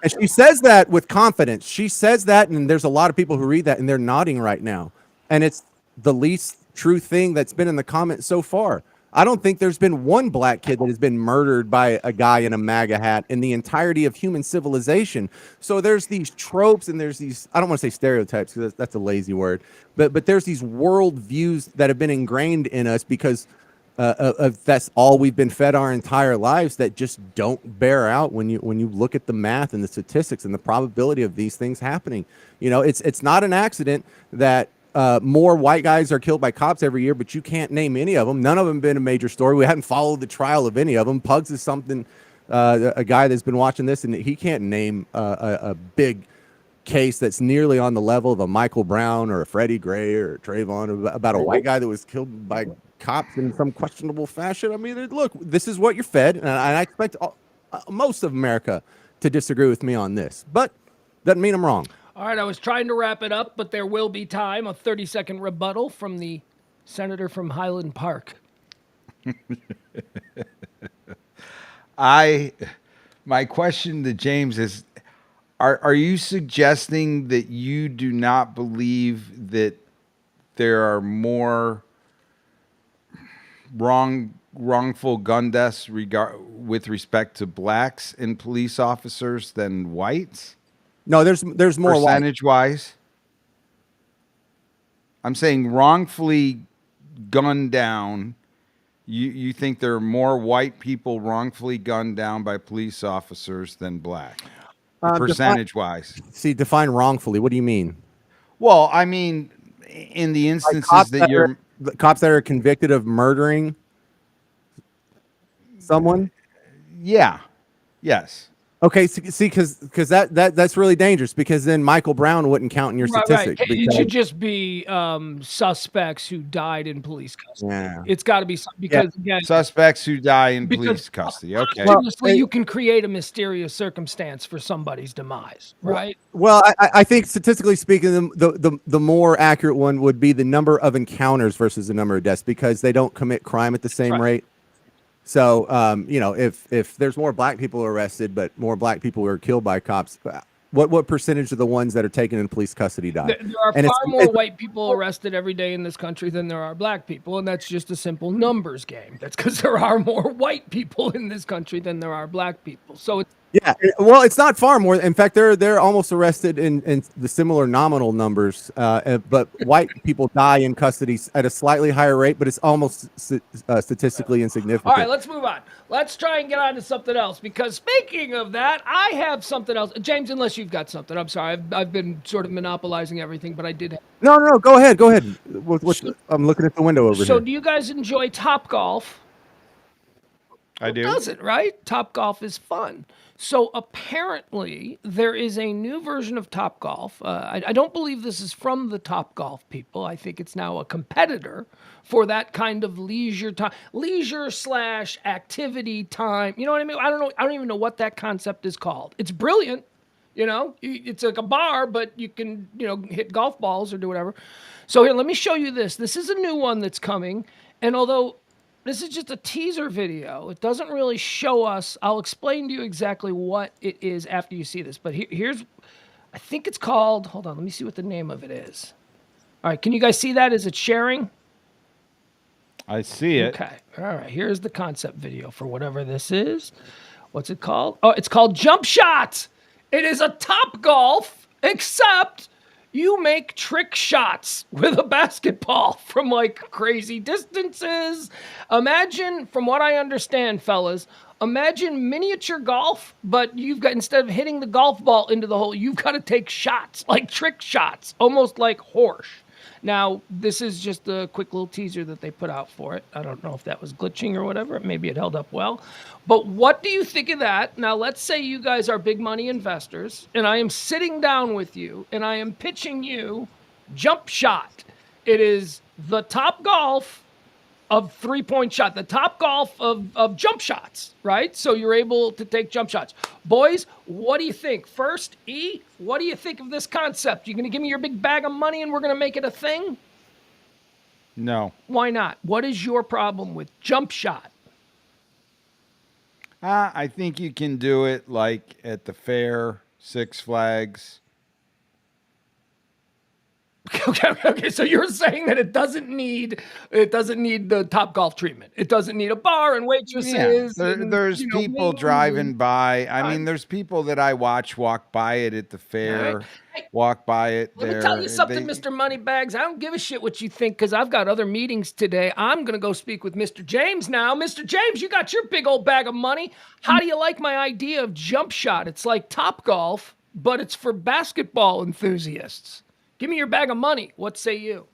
And she says that with confidence. She says that, and there's a lot of people who read that, and they're nodding right now. And it's the least true thing that's been in the comments so far. I don't think there's been one black kid that has been murdered by a guy in a MAGA hat in the entirety of human civilization. So there's these tropes, and there's these, I don't want to say stereotypes, because that's a lazy word, but there's these world views that have been ingrained in us because that's all we've been fed our entire lives that just don't bear out when you look at the math and the statistics and the probability of these things happening. It's not an accident that more white guys are killed by cops every year, but you can't name any of them. None of them have been a major story. We haven't followed the trial of any of them. Pugs is something, a guy that's been watching this, and he can't name a big case that's nearly on the level of a Michael Brown or a Freddie Gray or Trayvon about a white guy that was killed by cops in some questionable fashion. I mean, look, this is what you're fed, and I expect most of America to disagree with me on this, but doesn't mean I'm wrong. All right, I was trying to wrap it up, but there will be time. A 30-second rebuttal from the senator from Highland Park. My question to James is, are you suggesting that you do not believe that there are more wrongful gun deaths with respect to blacks and police officers than whites? No, there's more percentage wise. I'm saying wrongfully gunned down. You think there are more white people wrongfully gunned down by police officers than black, percentage wise? Define wrongfully. What do you mean? Well, I mean, in the instances cops that are convicted of murdering someone. Yeah. Yes. Okay, see, because that's really dangerous, because then Michael Brown wouldn't count in your statistic. Right. It should just be suspects who died in police custody. Yeah. It's got to be because again, suspects who die in police custody. Okay. Honestly, you can create a mysterious circumstance for somebody's demise, right? Well, I think statistically speaking, the more accurate one would be the number of encounters versus the number of deaths, because they don't commit crime at the same rate. So, if there's more black people arrested, but more black people are killed by cops, what percentage of the ones that are taken in police custody die? There are far more white people arrested every day in this country than there are black people, and that's just a simple numbers game. That's because there are more white people in this country than there are black people. So it's well, it's not far more. In fact, they're almost arrested in the similar nominal numbers, but white people die in custody at a slightly higher rate, but it's almost statistically insignificant. All right, let's move on. Let's try and get on to something else, because speaking of that, I have something else. James, unless you've got something. I'm sorry. I've been sort of monopolizing everything, but I did have... No, go ahead. I'm looking at the window over here. So do you guys enjoy Topgolf? I do. Who doesn't, right? Topgolf is fun. So apparently there is a new version of Topgolf. I don't believe this is from the Topgolf people. I think it's now a competitor for that kind of leisure time, leisure/activity time. You know what I mean? I don't know. I don't even know what that concept is called. It's brilliant. You know, it's like a bar, but you can, hit golf balls or do whatever. So here, let me show you this. This is a new one that's coming. And although this is just a teaser video, it doesn't really show us. I'll explain to you exactly what it is after you see this. But here's, I think it's called, hold on, let me see what the name of it is. All right, can you guys see that? Is it sharing? I see it. Okay. All right. Here's the concept video for whatever this is. What's it called? Oh, it's called Jump Shot. It is a Top Golf, except you make trick shots with a basketball from like crazy distances. Imagine, from what I understand, fellas, imagine miniature golf, but you've got, instead of hitting the golf ball into the hole, you've got to take shots, like trick shots, almost like horse. Now, this is just a quick little teaser that they put out for it. I don't know if that was glitching or whatever. Maybe it held up well. But what do you think of that? Now, let's say you guys are big money investors, and I am sitting down with you, and I am pitching you Jump Shot. It is the Top Golf of three-point shot, the Top Golf of jump shots, right? So you're able to take jump shots. Boys, what do you think? First, E, what do you think of this concept? You going to give me your big bag of money and we're going to make it a thing? No. Why not? What is your problem with jump shot? I think you can do it like at the fair, Six Flags. Okay. So you're saying that it doesn't need the Top Golf treatment. It doesn't need a bar and waitresses. Yeah, there's people driving by. I mean, Right. there's people that I watch walk by it at the fair, Right. Hey, walk by it let there. me tell you something, Mr. Moneybags. I don't give a shit what you think because I've got other meetings today. I'm going to go speak with Mr. James now. Mr. James, you got your big old bag of money. How do you like my idea of jump shot? It's like Top Golf, but it's for basketball enthusiasts. Give me your bag of money. What say you?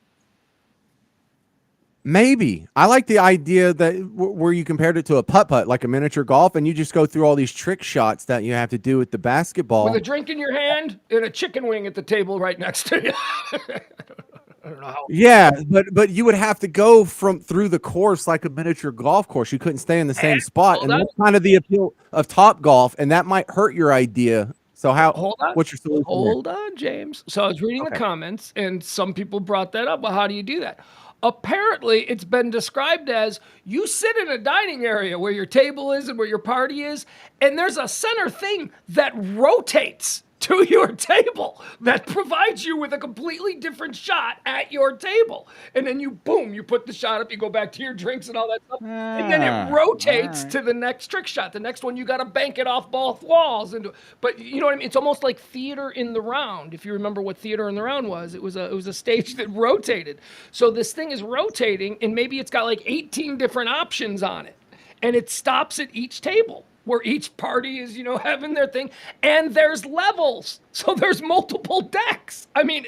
Maybe. I like the idea that where you compared it to a putt-putt, like a miniature golf, and you just go through all these trick shots that you have to do with the basketball. With a drink in your hand and a chicken wing at the table right next to you. I don't know how. Yeah, but you would have to go through the course like a miniature golf course. You couldn't stay in the same spot, and that's kind of the appeal of Top Golf, and that might hurt your idea. So Hold on. what's your solution? Hold on, James. So I was reading the comments, and some people brought that up. Well, how do you do that? Apparently, it's been described as you sit in a dining area where your table is and where your party is, and there's a center thing that rotates to your table that provides you with a completely different shot at your table. And then you put the shot up, you go back to your drinks and all that stuff. And then it rotates to the next trick shot. The next one, you got to bank it off both walls. But you know what I mean? It's almost like theater in the round. If you remember what theater in the round was, it was a stage that rotated. So this thing is rotating, and maybe it's got like 18 different options on it. And it stops at each table, where each party is, having their thing, and there's levels. So there's multiple decks. I mean,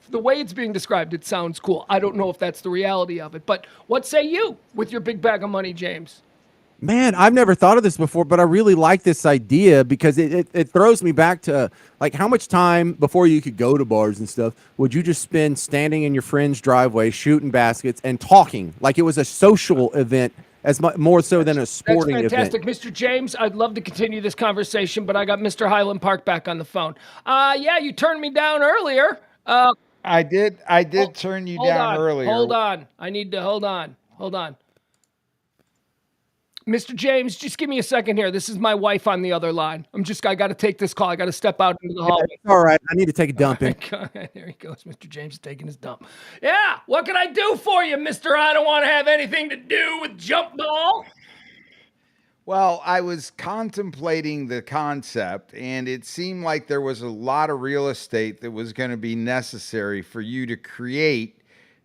the way it's being described, it sounds cool. I don't know if that's the reality of it, but what say you with your big bag of money, James? Man, I've never thought of this before, but I really like this idea because it throws me back to like how much time before you could go to bars and stuff would you just spend standing in your friend's driveway shooting baskets and talking like it was a social event more so than a sporting event. That's fantastic. Mr. James, I'd love to continue this conversation, but I got Mr. Highland Park back on the phone. Yeah, you turned me down earlier. I did turn you down earlier. Hold on. Hold on. Mr. James, just give me a second here. This is my wife on the other line. I got to take this call. I got to step out into the hallway. All right. I need to take a dump in. There he goes. Mr. James is taking his dump. Yeah. What can I do for you, Mr. I don't want to have anything to do with jump ball? Well, I was contemplating the concept, and it seemed like there was a lot of real estate that was going to be necessary for you to create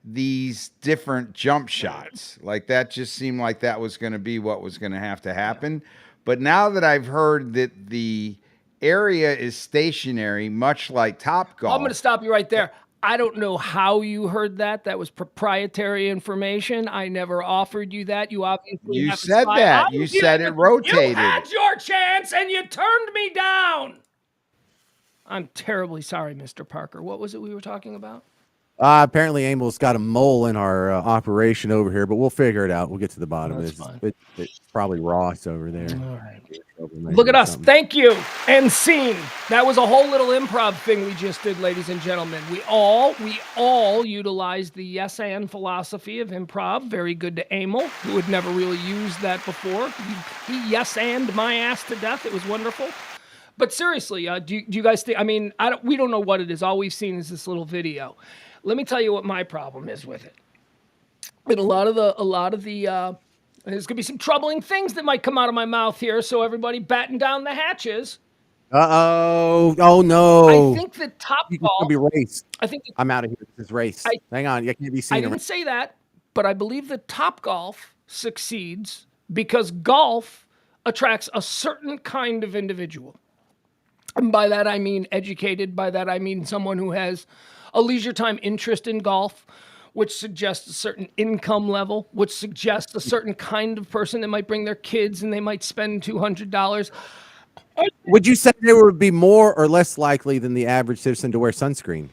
these different jump shots. Like that just seemed like that was going to be what was going to have to happen. But now that I've heard that the area is stationary, much like Top Golf. I'm going to stop you right there. I don't know how you heard that. That was proprietary information. I never offered you that. You obviously you said that. You said it rotated. You had your chance and you turned me down. I'm terribly sorry, Mr. Parker. What was it we were talking about? Apparently, Emil's got a mole in our operation over here, but we'll figure it out. We'll get to the bottom. That's It's, fine. it's probably Ross over there. All right. Troublemaker Look at or us. something. Thank you. And scene. That was a whole little improv thing we just did, ladies and gentlemen. We all utilized the yes and philosophy of improv. Very good to Emil, who had never really used that before. He yes and my ass to death. It was wonderful. But seriously, do you guys think? I mean, we don't know what it is. All we've seen is this little video. Let me tell you what my problem is with it. And a lot of the there's gonna be some troubling things that might come out of my mouth here. So everybody, batten down the hatches. Oh no! I think that Top It's Golf. gonna be race. I think I'm out of here. This is race. Hang on, you can't be I seen. didn't say that, but I believe that Top Golf succeeds because golf attracts a certain kind of individual. And by that I mean educated. By that I mean someone who has a leisure time interest in golf, which suggests a certain income level, which suggests a certain kind of person that might bring their kids and they might spend $200. Would you say they would be more or less likely than the average citizen to wear sunscreen?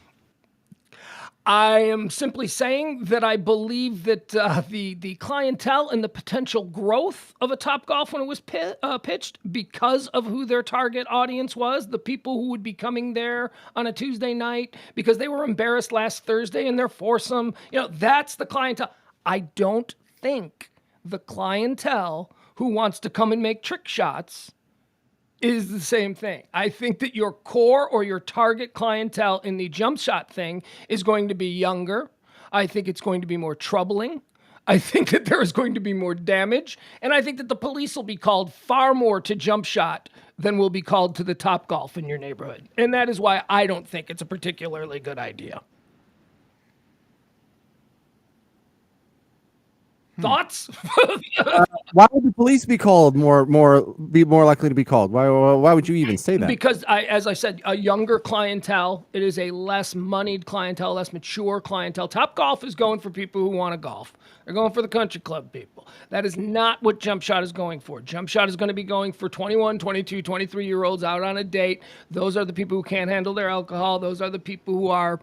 I am simply saying that I believe that the clientele and the potential growth of a Top Golf when it was pitched because of who their target audience was, the people who would be coming there on a Tuesday night because they were embarrassed last Thursday in their foursome, that's the clientele. I don't think the clientele who wants to come and make trick shots is the same thing. I think that your core or your target clientele in the jump shot thing is going to be younger. I think it's going to be more troubling. I think that there is going to be more damage. And I think that the police will be called far more to jump shot than will be called to the Top Golf in your neighborhood. And that is why I don't think it's a particularly good idea. Thoughts? Why would the police be called more likely to be called? Why would you even say that? Because as I said, a younger clientele. It is a less moneyed clientele, less mature clientele. Top Golf is going for people who want to golf. They're going for the country club people. That is not what Jump Shot is going for. Jump Shot is going to be going for 21, 22, 23-year-olds out on a date. Those are the people who can't handle their alcohol. Those are the people who are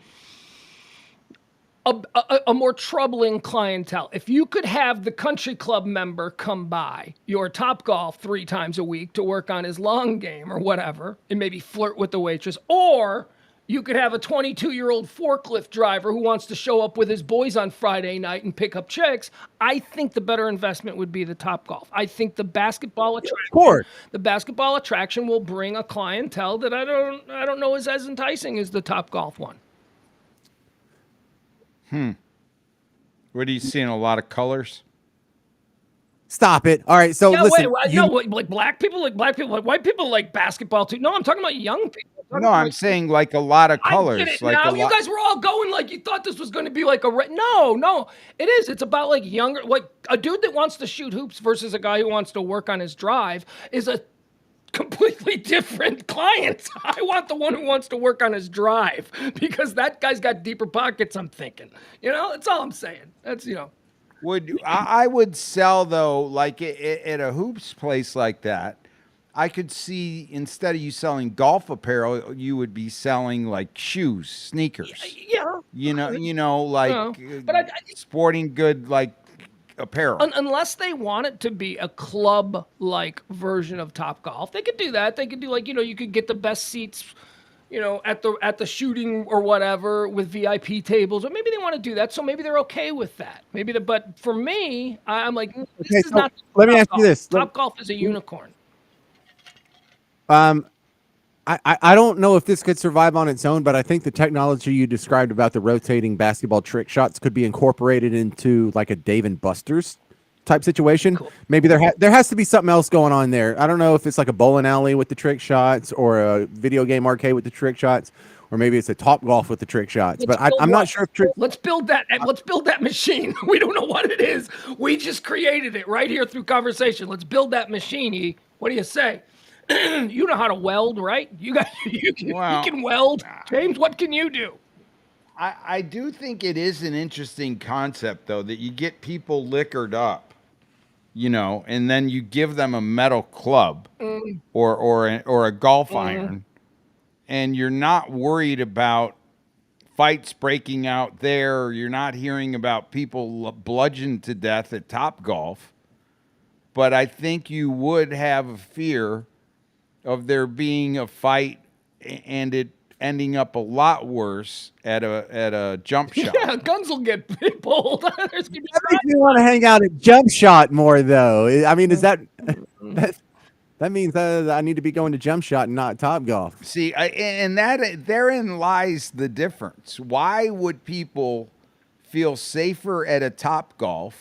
a more troubling clientele. If you could have the country club member come by your Top Golf 3 times a week to work on his long game or whatever, and maybe flirt with the waitress, or you could have a 22-year-old forklift driver who wants to show up with his boys on Friday night and pick up chicks, I think the better investment would be the Top Golf. I think the basketball attraction will bring a clientele that I don't know is as enticing as the Top Golf one. What are you seeing? A lot of colors? Stop it. All right. So listen. Like black people, like white people, like basketball too. No, I'm talking about young people. I'm saying like a lot of colors. I get it like now. You guys were all going like you thought this was going to be like no, it is. It's about like younger, like a dude that wants to shoot hoops versus a guy who wants to work on his drive is a completely different client. I want the one who wants to work on his drive because that guy's got deeper pockets, I'm thinking. That's all I'm saying. That's, I would sell though, like at a hoops place like that, I could see instead of you selling golf apparel, you would be selling like shoes, sneakers. Yeah. But sporting good, like apparel. Unless they want it to be a club-like version of Top Golf, they could do that. They could do you could get the best seats, at the shooting or whatever with VIP tables, or maybe they want to do that. So maybe they're okay with that. But for me, I'm like, this is not. Let me ask you this: Top Golf is a unicorn. I don't know if this could survive on its own, but I think the technology you described about the rotating basketball trick shots could be incorporated into like a Dave and Buster's type situation. Cool. Maybe there has to be something else going on there. I don't know if it's like a bowling alley with the trick shots or a video game arcade with the trick shots, or maybe it's a Top Golf with the trick shots. I'm not sure if let's build that. Let's build that machine. We don't know what it is. We just created it right here through conversation. Let's build that machine. E. What do you say? You know how to weld, right? You can weld. James, what can you do? I do think it is an interesting concept, though, that you get people liquored up, and then you give them a metal club or a golf iron, and you're not worried about fights breaking out there. You're not hearing about people bludgeoned to death at Topgolf. But I think you would have a fear of there being a fight and it ending up a lot worse at a jump shot. Yeah, guns will get pulled. There's gonna be That makes me want to hang out at Jump Shot more, though. I mean, is that that means I need to be going to Jump Shot and not Topgolf? See, and that therein lies the difference. Why would people feel safer at a Topgolf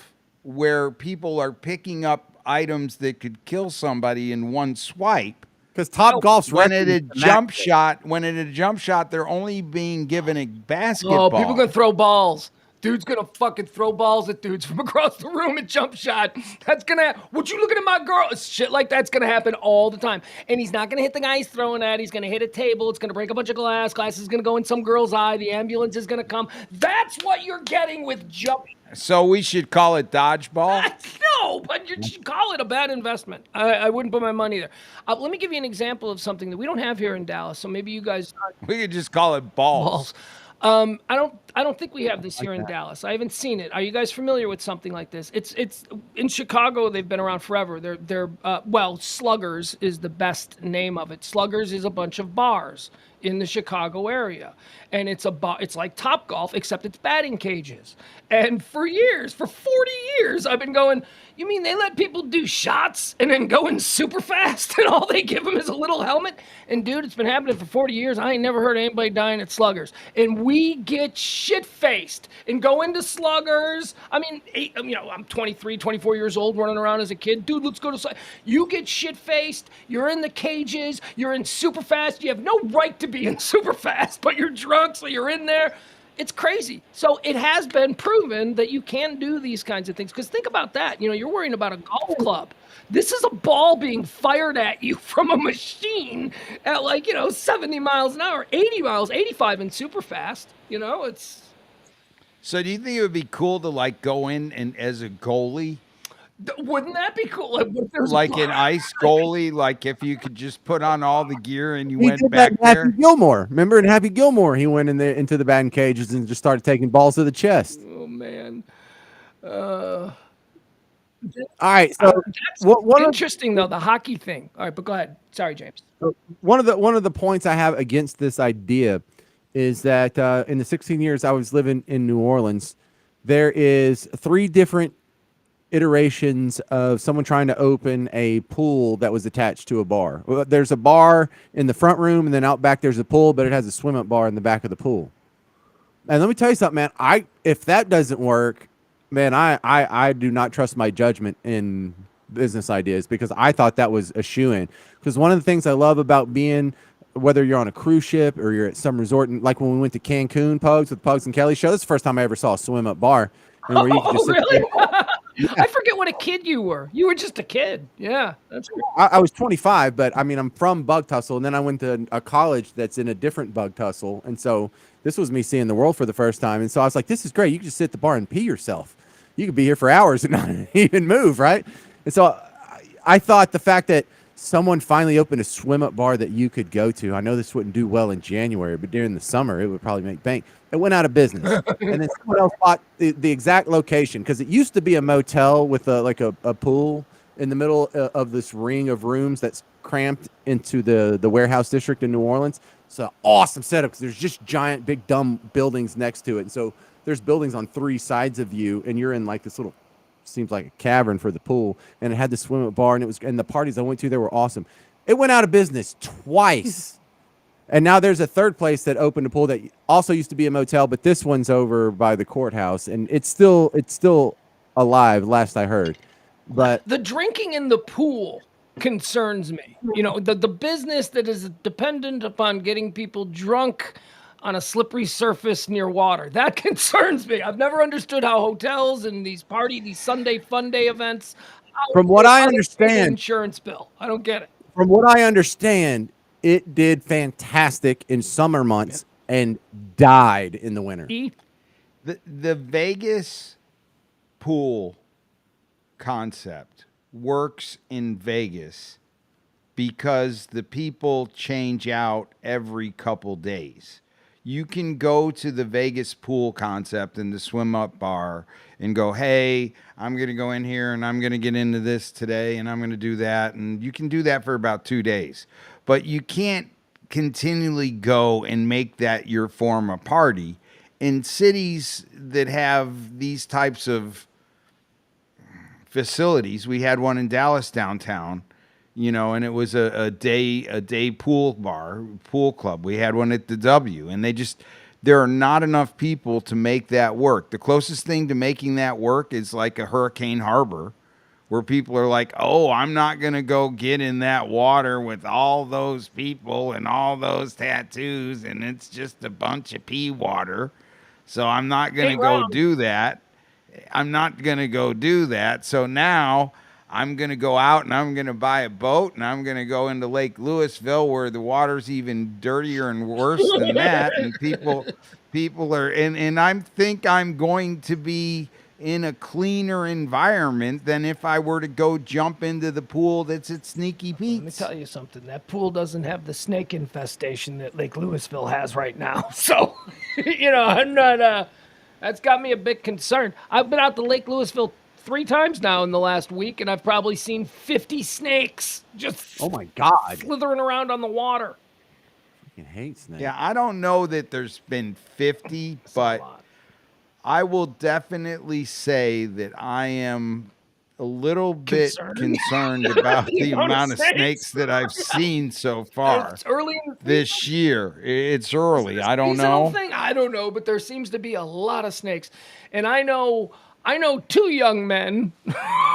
where people are picking up items that could kill somebody in one swipe? Because Topgolf's When at a jump shot, they're only being given a basketball. Oh, people gonna throw balls. Dude's gonna fucking throw balls at dudes from across the room at jump shot. That's gonna. Would you looking at my girl? Shit like that's gonna happen all the time. And he's not gonna hit the guy he's throwing at. He's gonna hit a table. It's gonna break a bunch of glass. Glass is gonna go in some girl's eye. The ambulance is gonna come. That's what you're getting with jump. So we should call it dodgeball. No, but you should call it a bad investment. I wouldn't put my money there. Let me give you an example of something that we don't have here in Dallas. So maybe you guys. We could just call it balls. I don't think we have this here in Dallas. I haven't seen it. Are you guys familiar with something like this? It's in Chicago. They've been around forever. Well, Sluggers is the best name of it. Sluggers is a bunch of bars in the Chicago area, and it's like Topgolf except it's batting cages. And for 40 years, I've been going, you mean they let people do shots and then go in super fast and all they give them is a little helmet? And dude, it's been happening for 40 years. I ain't never heard of anybody dying at Sluggers. And we get shit-faced and go into Sluggers. I mean, I'm 23, 24 years old running around as a kid. Dude, let's go to Sluggers. You get shit-faced. You're in the cages. You're in super fast. You have no right to be in super fast, but you're drunk, so you're in there. It's crazy. So it has been proven that you can do these kinds of things. Because think about that. You're worrying about a golf club. This is a ball being fired at you from a machine at 70 miles an hour, 80 miles, 85 and super fast. It's. So do you think it would be cool to go in and as a goalie? Wouldn't that be cool? Like an ice goalie, like if you could just put on all the gear and you He went did back that in there. Happy Gilmore. Remember in Happy Gilmore, he went into the batting cages and just started taking balls to the chest. Oh man. All right, so that's interesting though, the hockey thing. All right, but go ahead. Sorry, James. One of the points I have against this idea is that in the 16 years I was living in New Orleans, there is 3 different iterations of someone trying to open a pool that was attached to a bar. There's a bar in the front room, and then out back there's a pool, but it has a swim-up bar in the back of the pool. And let me tell you something, man. If that doesn't work, man, I do not trust my judgment in business ideas, because I thought that was a shoo-in. Because one of the things I love about being, whether you're on a cruise ship or you're at some resort, and like when we went to Cancun, Pugs, with Pugs and Kelly show, that's the first time I ever saw a swim-up bar. And where you could just sit really? there. Yeah. I forget what a kid you were. You were just a kid. Yeah, that's cool. I was 25, but I mean, I'm from Bug Tussle, and then I went to a college that's in a different Bug Tussle, and so this was me seeing the world for the first time. And so I was like, this is great. You can just sit at the bar and pee yourself. You could be here for hours and not even move, right? And so I thought the fact that someone finally opened a swim-up bar that you could go to, I know this wouldn't do well in January, but during the summer, it would probably make bank. It went out of business. And then someone else bought the exact location, because it used to be a motel with a pool in the middle of this ring of rooms that's cramped into the warehouse district in New Orleans. It's an awesome setup, because there's just giant, big, dumb buildings next to it. And so there's buildings on 3 sides of you, and you're in like this little, seems like a cavern for the pool. And it had the swim-up bar, and the parties I went to, they were awesome. It went out of business twice. And now there's a 3rd place that opened a pool that also used to be a motel, but this one's over by the courthouse, and it's still alive, last I heard. But the drinking in the pool concerns me. The business that is dependent upon getting people drunk on a slippery surface near water, that concerns me. I've never understood how hotels and these Sunday fun day events. From what I understand, insurance bill. I don't get it. From what I understand, it did fantastic in summer months and died in the winter. The Vegas pool concept works in Vegas because the people change out every couple days. You can go to the Vegas pool concept and the swim up bar and go, hey, I'm going to go in here and I'm going to get into this today and I'm going to do that. And you can do that for about 2 days. But you can't continually go and make that your form of party. In cities that have these types of facilities, we had one in Dallas downtown, and it was a day pool club. We had one at the W, and there are not enough people to make that work. The closest thing to making that work is like a Hurricane Harbor, where people are like, oh, I'm not going to go get in that water with all those people and all those tattoos, and it's just a bunch of pee water. So I'm not going to go do that. So now I'm going to go out and I'm going to buy a boat and I'm going to go into Lake Louisville where the water's even dirtier and worse than that. And people are, and I think I'm going to be in a cleaner environment than if I were to go jump into the pool that's at Sneaky Pete's. Let me tell you something. That pool doesn't have the snake infestation that Lake Louisville has right now. So, I'm not, that's got me a bit concerned. I've been out to Lake Louisville 3 times now in the last week, and I've probably seen 50 snakes just Oh my God. slithering around on the water. I hate snakes. Yeah, I don't know that there's been 50, but I will definitely say that I am a little bit concerned about the amount of snakes that I've seen so far. It's early in this year. It's early. I don't seasonal know. thing? I don't know, but there seems to be a lot of snakes. And I know 2 young men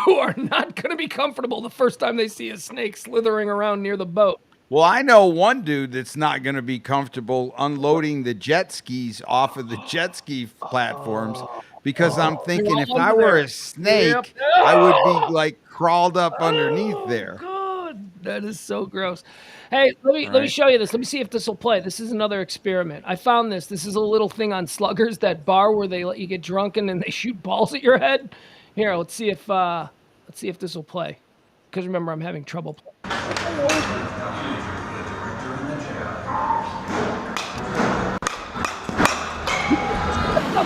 who are not going to be comfortable the first time they see a snake slithering around near the boat. Well, I know one dude that's not going to be comfortable unloading the jet skis off of the jet ski platforms because I'm thinking if I were a snake, I would be like crawled up underneath there. God, that is so gross. Hey, let me show you this. Let me see if this will play. This is another experiment. I found this. This is a little thing on Sluggers, that bar where they let you get drunken and they shoot balls at your head. Here, let's see if this will play. Because remember, I'm having trouble playing.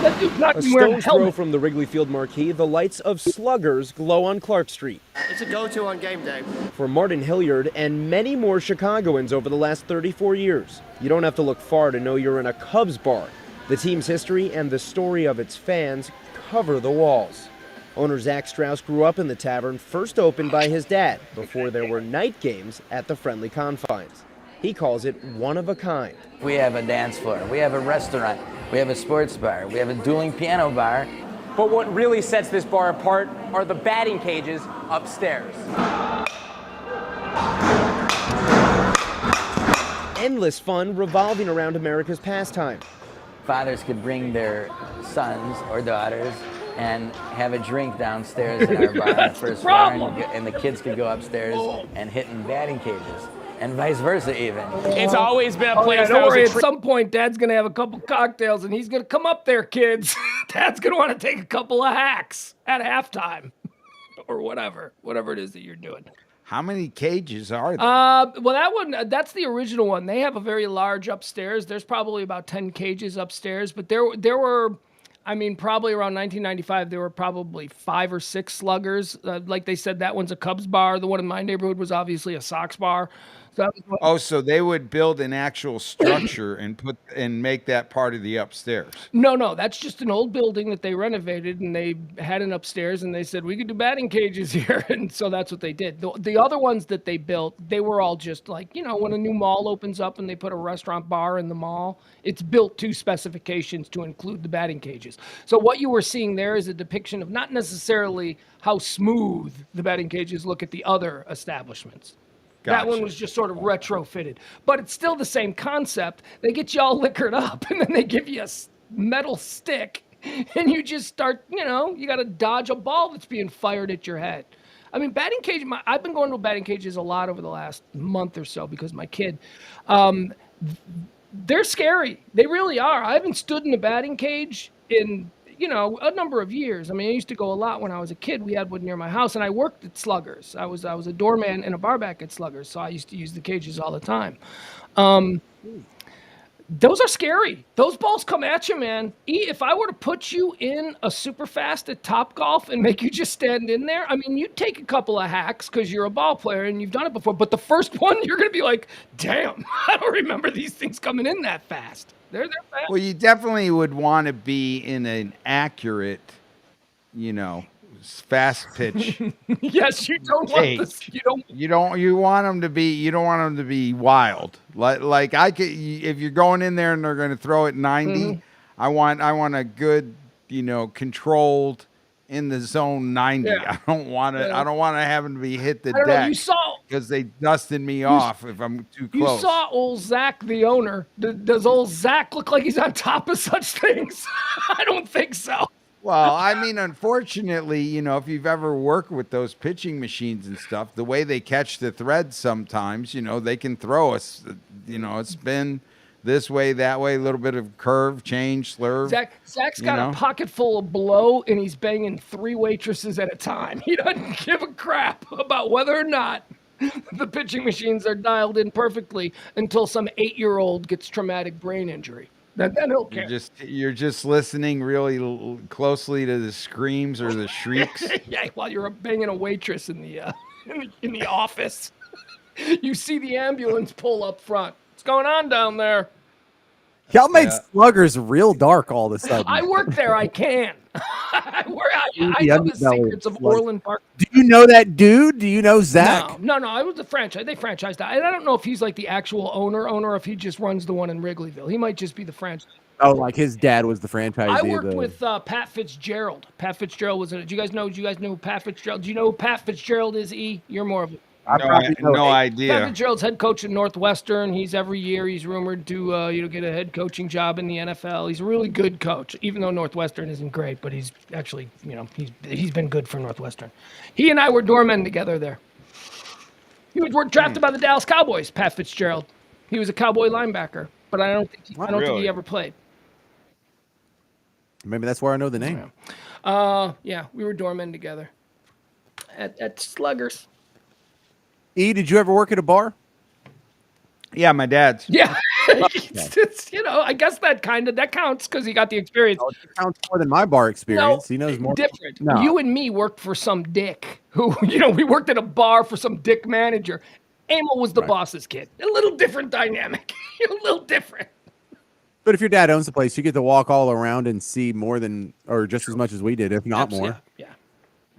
A stone's throw from the Wrigley Field marquee, the lights of Sluggers glow on Clark Street. It's a go-to on game day. For Martin Hilliard and many more Chicagoans over the last 34 years, you don't have to look far to know you're in a Cubs bar. The team's history and the story of its fans cover the walls. Owner Zach Strauss grew up in the tavern, first opened by his dad, before there were night games at the friendly confines. He calls it one of a kind. We have a dance floor, we have a restaurant, we have a sports bar, we have a dueling piano bar. But what really sets this bar apart are the batting cages upstairs. Endless fun revolving around America's pastime. Fathers could bring their sons or daughters and have a drink downstairs in our bar on the first floor, and the kids could go upstairs and hit in batting cages. And vice versa, even. It's always been a place don't worry, at some point, Dad's going to have a couple cocktails, and he's going to come up there, kids. Dad's going to want to take a couple of hacks at halftime. Or whatever it is that you're doing. How many cages are there? Well, that's the original one. They have a very large upstairs. There's probably about 10 cages upstairs, but there were... probably around 1995, there were probably 5 or 6 Sluggers. Like they said, that one's a Cubs bar. The one in my neighborhood was obviously a Sox bar. So they would build an actual structure and make that part of the upstairs. No, that's just an old building that they renovated, and they had an upstairs, and they said we could do batting cages here, and so that's what they did. The other ones that they built, they were all just like, when a new mall opens up and they put a restaurant bar in the mall, it's built to specifications to include the batting cages. So what you were seeing there is a depiction of not necessarily how smooth the batting cages look at the other establishments. Gotcha. That one was just sort of retrofitted. But it's still the same concept. They get you all liquored up, and then they give you a metal stick, and you just start, you got to dodge a ball that's being fired at your head. Batting cage, I've been going to batting cages a lot over the last month or so because of my kid. They're scary. They really are. I haven't stood in a batting cage in a number of years. I used to go a lot when I was a kid. We had one near my house, and I worked at Sluggers. I was a doorman and a barback at Sluggers, so I used to use the cages all the time. Those are scary. Those balls come at you, man. If I were to put you in a super fast at Topgolf and make you just stand in there, I mean, you'd take a couple of hacks because you're a ball player and you've done it before. But the first one, you're going to be like, damn, I don't remember these things coming in that fast. They're fast. Well, you definitely would want to be in an accurate, you know, fast pitch. Yes, you don't want this. Cage. You don't. You want them to be. You don't want them to be wild. Like I could. If you're going in there and they're going to throw it 90, I want a good, you know, controlled in the zone 90. Yeah. I don't want to. I don't want to have them to be hit the I don't know. You deck saw. because they dusted me off if I'm too You close. saw old Zach, the owner. Does old Zach look like he's on top of such things? I don't think so. Well, I mean, unfortunately, you know, if you've ever worked with those pitching machines and stuff, the way they catch the threads sometimes, you know, they can throw us, you know, it's been this way, that way, a little bit of curve, change, slurve. Zach's got a pocket full of blow, and he's banging 3 waitresses at a time. He doesn't give a crap about whether or not the pitching machines are dialed in perfectly until some 8-year-old gets traumatic brain injury. Then he'll care. You're just listening really closely to the screams or the shrieks. Yeah, while you're banging a waitress in the office, you see the ambulance pull up front. What's going on down there? Y'all made sluggers real dark all of a sudden. I work there. I can. I The know the underbelly secrets of slug. Orland Park. Do you know that dude? Do you know Zach? No. I was the franchise. They franchised that. And I don't know if he's like the actual owner, or if he just runs the one in Wrigleyville. He might just be the franchise. Oh, like his dad was the franchisee. I worked with Pat Fitzgerald. Pat Fitzgerald was in it. Do you guys know who Pat Fitzgerald? Do you know who Pat Fitzgerald is? You're more of a No idea. Pat Fitzgerald's head coach at Northwestern. He's every year he's rumored to get a head coaching job in the NFL. He's a really good coach, even though Northwestern isn't great. But he's actually, he's been good for Northwestern. He and I were doormen together there. He was drafted by the Dallas Cowboys. Pat Fitzgerald. He was a Cowboy linebacker, but I don't think he ever played. Maybe that's where I know the name. Yeah, we were doormen together at Sluggers. Did you ever work at a bar? Yeah, my dad's. Yeah, it's, I guess that counts because he got the experience. Oh, it counts more than my bar experience. No, He knows more. Different. No. You and me worked for some dick who, we worked at a bar for some dick manager. Emil was the boss's kid. A little different dynamic. A little different. But if your dad owns the place, you get to walk all around and see more than, or just as much as we did, if not more. Yeah.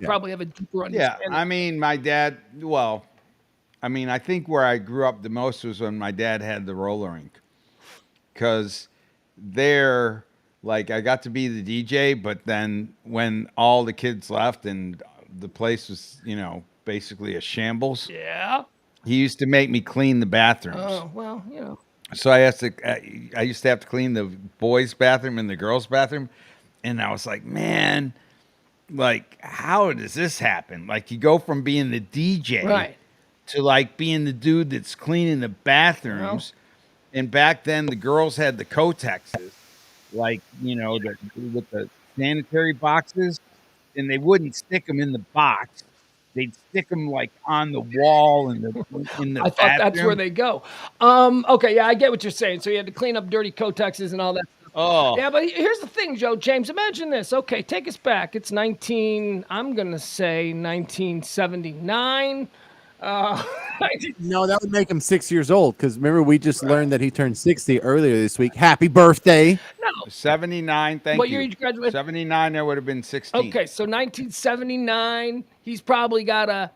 Probably have a deeper Yeah, understanding. I mean, my dad, I think where I grew up the most was when my dad had the roller rink. Because there, I got to be the DJ, but then when all the kids left and the place was, basically a shambles, Yeah. he used to make me clean the bathrooms. Oh, well, So I used to have to clean the boys' bathroom and the girls' bathroom. And I was like, man, how does this happen? You go from being the DJ to being the dude that's cleaning the bathrooms. And back then the girls had the Kotexes, with the sanitary boxes, and they wouldn't stick them in the box. They'd stick them on the wall in the I thought bathroom. that's where they go. Okay, yeah, I get what you're saying. So you had to clean up dirty Kotexes and all that. Oh. Yeah, but here's the thing, James, imagine this. Okay, take us back. It's 1979. No, that would make him 6 years old. Because remember, we just learned that he turned 60 earlier this week. Happy birthday! No, 79. Thank what you. year did you graduate? 79. That would have been 16. Okay, so 1979. He's probably got a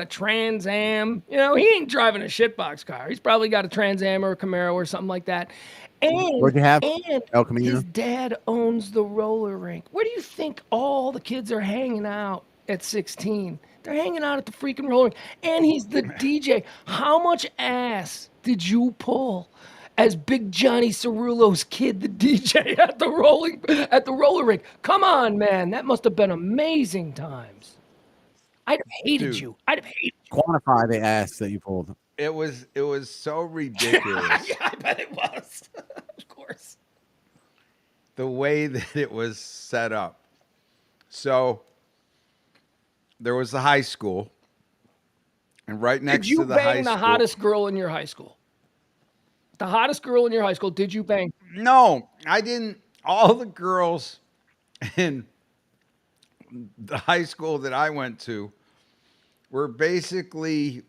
Trans Am. He ain't driving a shitbox car. He's probably got a Trans Am or a Camaro or something like that. And, What'd you have? And El Camino? his dad owns the roller rink. Where do you think all the kids are hanging out at 16? They're hanging out at the freaking roller rink. And he's the DJ. How much ass did you pull as Big Johnny Cerullo's kid, the DJ at the roller rink? Come on, man. That must have been amazing times. I'd have hated you. I'd have hated you. Quantify the ass that you pulled. It was so ridiculous. Yeah, I bet it was. Of course. The way that it was set up. So there was the high school, and right next Did you to the high bang the school. hottest girl in your high school? The hottest girl in your high school, did you bang? No, I didn't. All the girls in the high school that I went to were basically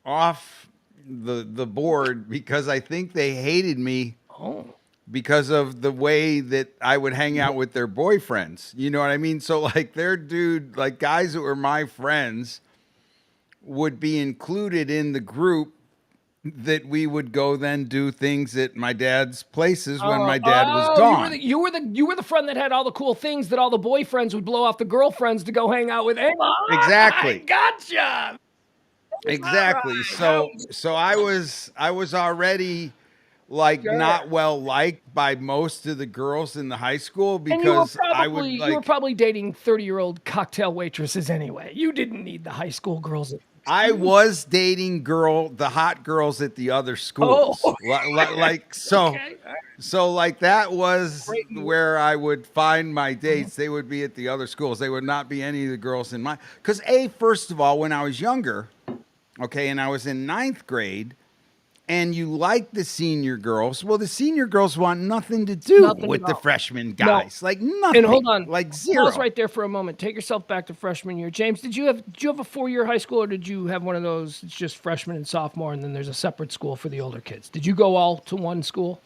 off the board because I think they hated me Oh. because of the way that I would hang out with their boyfriends. You know what I mean? So like their dude, like guys that were my friends would be included in the group that we would go then do things at my dad's places when my dad was gone. You were the friend that had all the cool things that all the boyfriends would blow off the girlfriends to go hang out with. Hey, Exactly. Gotcha. Exactly. So I was already like not well liked by most of the girls in the high school because I would like you were probably dating 30-year-old cocktail waitresses anyway. You didn't need the high school girls. I was dating the hot girls at the other schools. Oh. Like so Okay. so like that was where I would find my dates. They would be at the other schools. They would not be any of the girls in my because first of all, when I was younger, okay, and I was in 9th grade, and you like the senior girls. Well, the senior girls want nothing to do with the freshman guys. Like nothing. And hold on, like zero. Pause right there for a moment. Take yourself back to freshman year. James, did you have a 4-year high school, or did you have one of those? It's just freshman and sophomore, and then there's a separate school for the older kids. Did you go all to one school?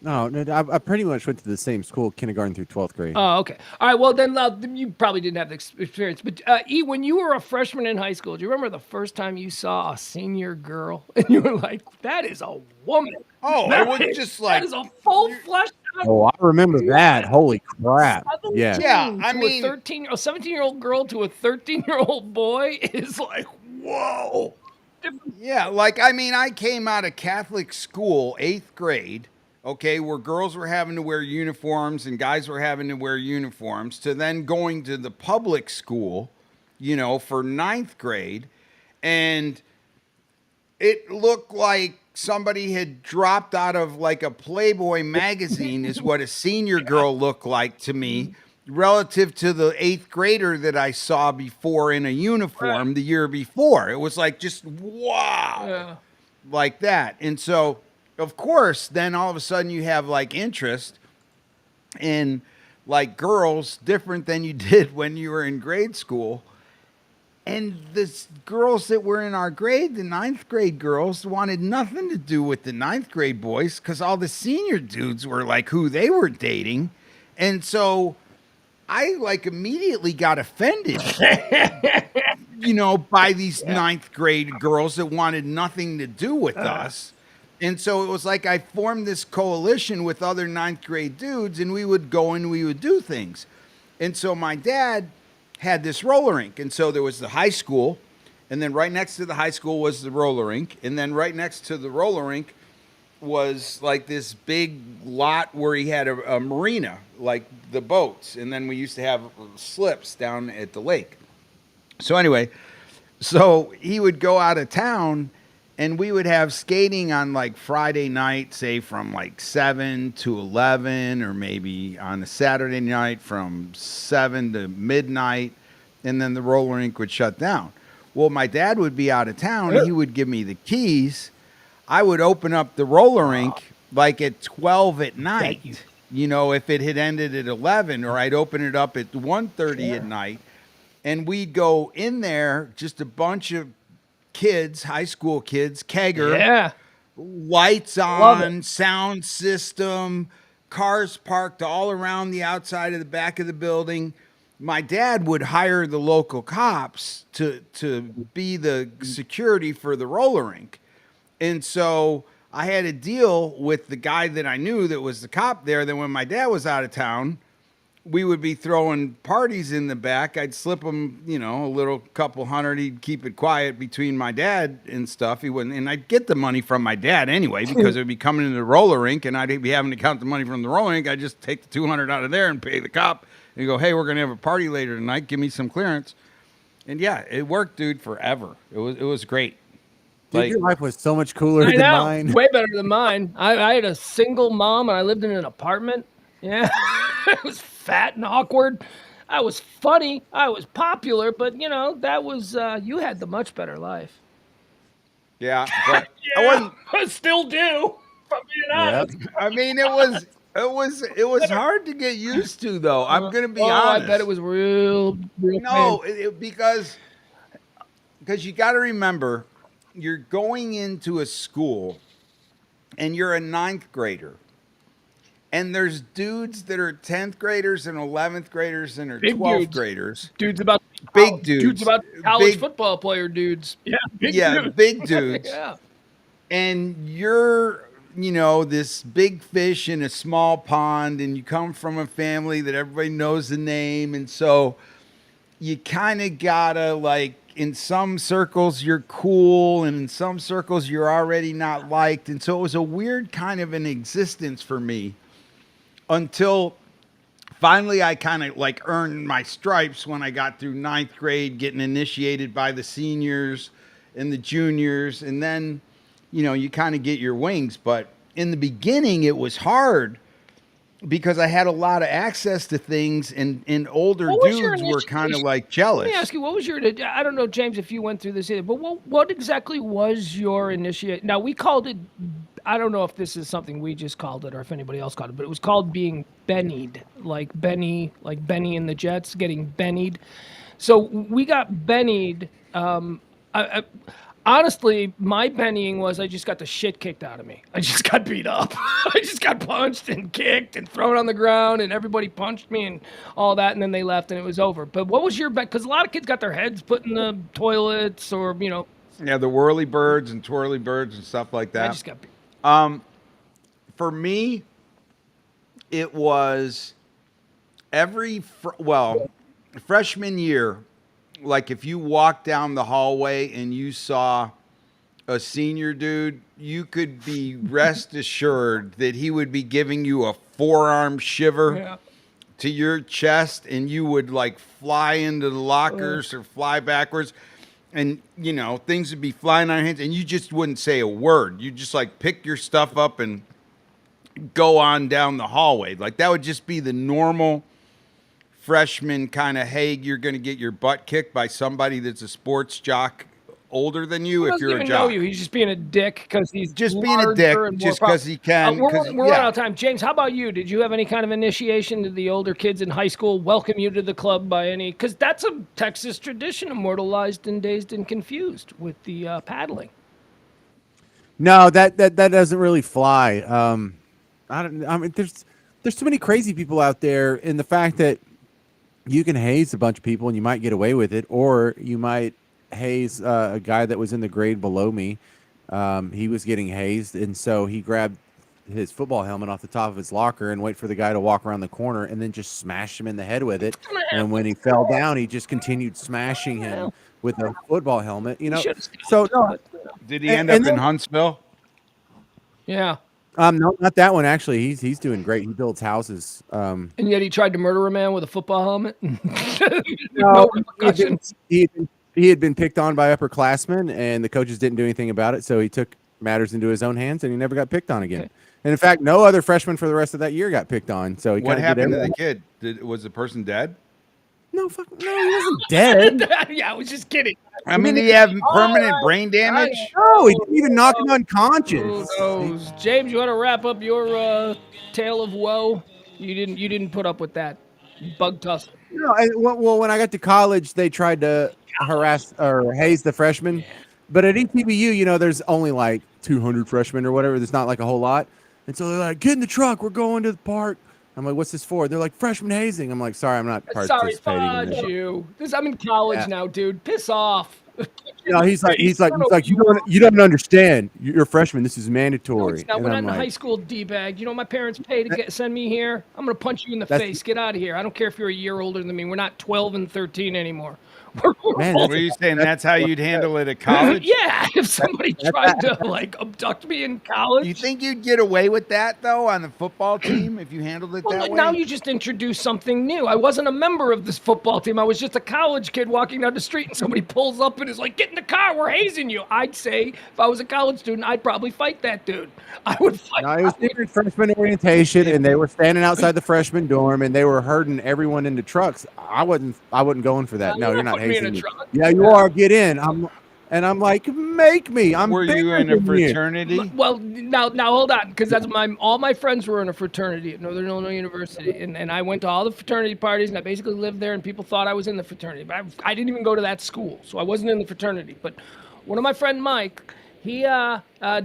No, I pretty much went to the same school, kindergarten through 12th grade. Oh, okay. All right. Well, then you probably didn't have the experience. But E, when you were a freshman in high school, do you remember the first time you saw a senior girl and you were like, "That is a woman"? Oh, it was just like that is a full fleshed out. Oh, I remember that. Holy crap! Yeah. Yeah, I mean, a 17-year-old girl to a 13-year-old boy is like, whoa. yeah, like I mean, I came out of Catholic school, 8th grade. Okay, where girls were having to wear uniforms and guys were having to wear uniforms, to then going to the public school, you know, for 9th grade. And it looked like somebody had dropped out of like a Playboy magazine, is what a senior girl looked like to me, relative to the 8th grader that I saw before in a uniform the year before. It was like just wow, like that. And so, of course, then all of a sudden you have like interest in like girls different than you did when you were in grade school. And the girls that were in our grade, the 9th grade girls, wanted nothing to do with the 9th grade boys because all the senior dudes were like who they were dating. And so I like immediately got offended, you know, by these 9th grade girls that wanted nothing to do with us. And so it was like I formed this coalition with other 9th grade dudes, and we would go and we would do things. And so my dad had this roller rink. And so there was the high school, and then right next to the high school was the roller rink. And then right next to the roller rink was like this big lot where he had a marina, like the boats. And then we used to have slips down at the lake. So anyway, so he would go out of town, and we would have skating on like Friday night, say from like 7 to 11, or maybe on a Saturday night from 7 to midnight, and then the roller rink would shut down. Well, my dad would be out of town, and he would give me the keys. I would open up the roller rink like at 12 at night, you know, if it had ended at 11, or I'd open it up at 1:30 at night, and we'd go in there, just a bunch of kids, high school kids, kegger, lights on, sound system, cars parked all around the outside of the back of the building. My dad would hire the local cops to be the security for the roller rink. And so I had a deal with the guy that I knew that was the cop there, that when my dad was out of town, we would be throwing parties in the back. I'd slip him, you know, a little couple hundred. He'd keep it quiet between my dad and stuff. He wouldn't, and I'd get the money from my dad anyway, because it would be coming into the roller rink, and I'd be having to count the money from the roller rink. I'd just take the 200 out of there and pay the cop and go, "Hey, we're gonna have a party later tonight. Give me some clearance." And yeah, it worked, dude, forever. It was great. Dude, Like, your life was so much cooler than know, mine. way better than mine. I had a single mom, and I lived in an apartment. Yeah, it was fat and awkward. I was funny. I was popular, but you know, that was you had the much better life. Yeah, but I wasn't. I still do. If I'm being honest. I mean, it was hard to get used to, though. I'm gonna be honest. I bet it was real No, pain. because you got to remember, you're going into a school, and you're a ninth grader, and there's dudes that are 10th graders and 11th graders and are Big 12th dudes. graders. Dudes about Big dudes. Dudes about college Big- football player dudes. Yeah, big dudes. Yeah. And you're, this big fish in a small pond, and you come from a family that everybody knows the name, and so you kind of gotta, like, in some circles you're cool, and in some circles you're already not liked, and so it was a weird kind of an existence for me until finally I kind of like earned my stripes when I got through ninth grade, getting initiated by the seniors and the juniors, and then you kind of get your wings. But in the beginning it was hard because I had a lot of access to things, and older dudes were kind of like jealous. Let me ask you, what was your? I don't know, James, if you went through this either, but what exactly was your initiate? Now, we called it. I don't know if this is something we just called it or if anybody else called it, but it was called being bennied, like Benny and the Jets getting bennied. So we got bennied. Honestly, my bennying was I just got the shit kicked out of me. I just got beat up. I just got punched and kicked and thrown on the ground, and everybody punched me and all that, and then they left and it was over. But what was your bet? Because a lot of kids got their heads put in the toilets or, Yeah, the whirly birds and twirly birds and stuff like that. I just got beat. For me, it was freshman year. Like, if you walked down the hallway and you saw a senior dude, you could be rest assured that he would be giving you a forearm shiver to your chest, and you would like fly into the lockers or fly backwards, and things would be flying on your hands, and you just wouldn't say a word. You just like pick your stuff up and go on down the hallway. Like, that would just be the normal freshman kind of, hey, you're going to get your butt kicked by somebody that's a sports jock older than you if you're a jock. He's just being a dick because he's just being a dick just because he can. We're running out of time. James, how about you? Did you have any kind of initiation to the older kids in high school? Welcome you to the club by any? Because that's a Texas tradition, immortalized in Dazed and Confused with the paddling. No, that doesn't really fly. I mean, there's too many crazy people out there, in the fact that you can haze a bunch of people and you might get away with it, or you might haze a guy that was in the grade below me. He was getting hazed, and so he grabbed his football helmet off the top of his locker and wait for the guy to walk around the corner and then just smash him in the head with it. And when he fell down, he just continued smashing him with a football helmet. So no. Did he end up in Huntsville? Yeah. No, not that one. Actually, he's doing great. He builds houses. And yet he tried to murder a man with a football helmet. No he had been picked on by upperclassmen, and the coaches didn't do anything about it. So he took matters into his own hands, and he never got picked on again. Okay. And in fact, no other freshman for the rest of that year got picked on. So what happened to the kid? Was the person dead? No, he wasn't dead. Yeah, I was just kidding. I mean, did he have permanent brain damage? No, he didn't even knock him unconscious. James, you want to wrap up your tale of woe? You didn't put up with that. Bug tussle. No, well, when I got to college, they tried to harass or haze the freshmen. But at ETBU, there's only like 200 freshmen or whatever. There's not like a whole lot. And so they're like, get in the truck. We're going to the park. I'm like, what's this for? They're like, freshman hazing. I'm like, sorry, I'm not participating in this. I'm in college now, dude. Piss off. No, he's like, you don't understand. You're a freshman. This is mandatory. No, we're not in high school, D-bag. You know, my parents pay to send me here. I'm going to punch you in the face. Get out of here. I don't care if you're a year older than me. We're not 12 and 13 anymore. Man, what are you saying? That's how you'd handle it at college? Yeah, if somebody tried to abduct me in college. You think you'd get away with that though on the football team if you handled it that way? Now you just introduced something new. I wasn't a member of this football team. I was just a college kid walking down the street, and somebody pulls up and is like, "Get in the car, we're hazing you." I'd say if I was a college student, I'd probably fight that dude. I would fight. No, it was freshman orientation, and they were standing outside the freshman dorm, and they were herding everyone into trucks. I wasn't going for that. No, you're not hazing me. Yeah, you are. Get in. And I'm like, make me. I'm Were you bigger in a than you. fraternity? Well, now hold on, because that's all my friends were in a fraternity at Northern Illinois University, and I went to all the fraternity parties, and I basically lived there, and people thought I was in the fraternity, but I didn't even go to that school, so I wasn't in the fraternity. But one of my friend Mike, he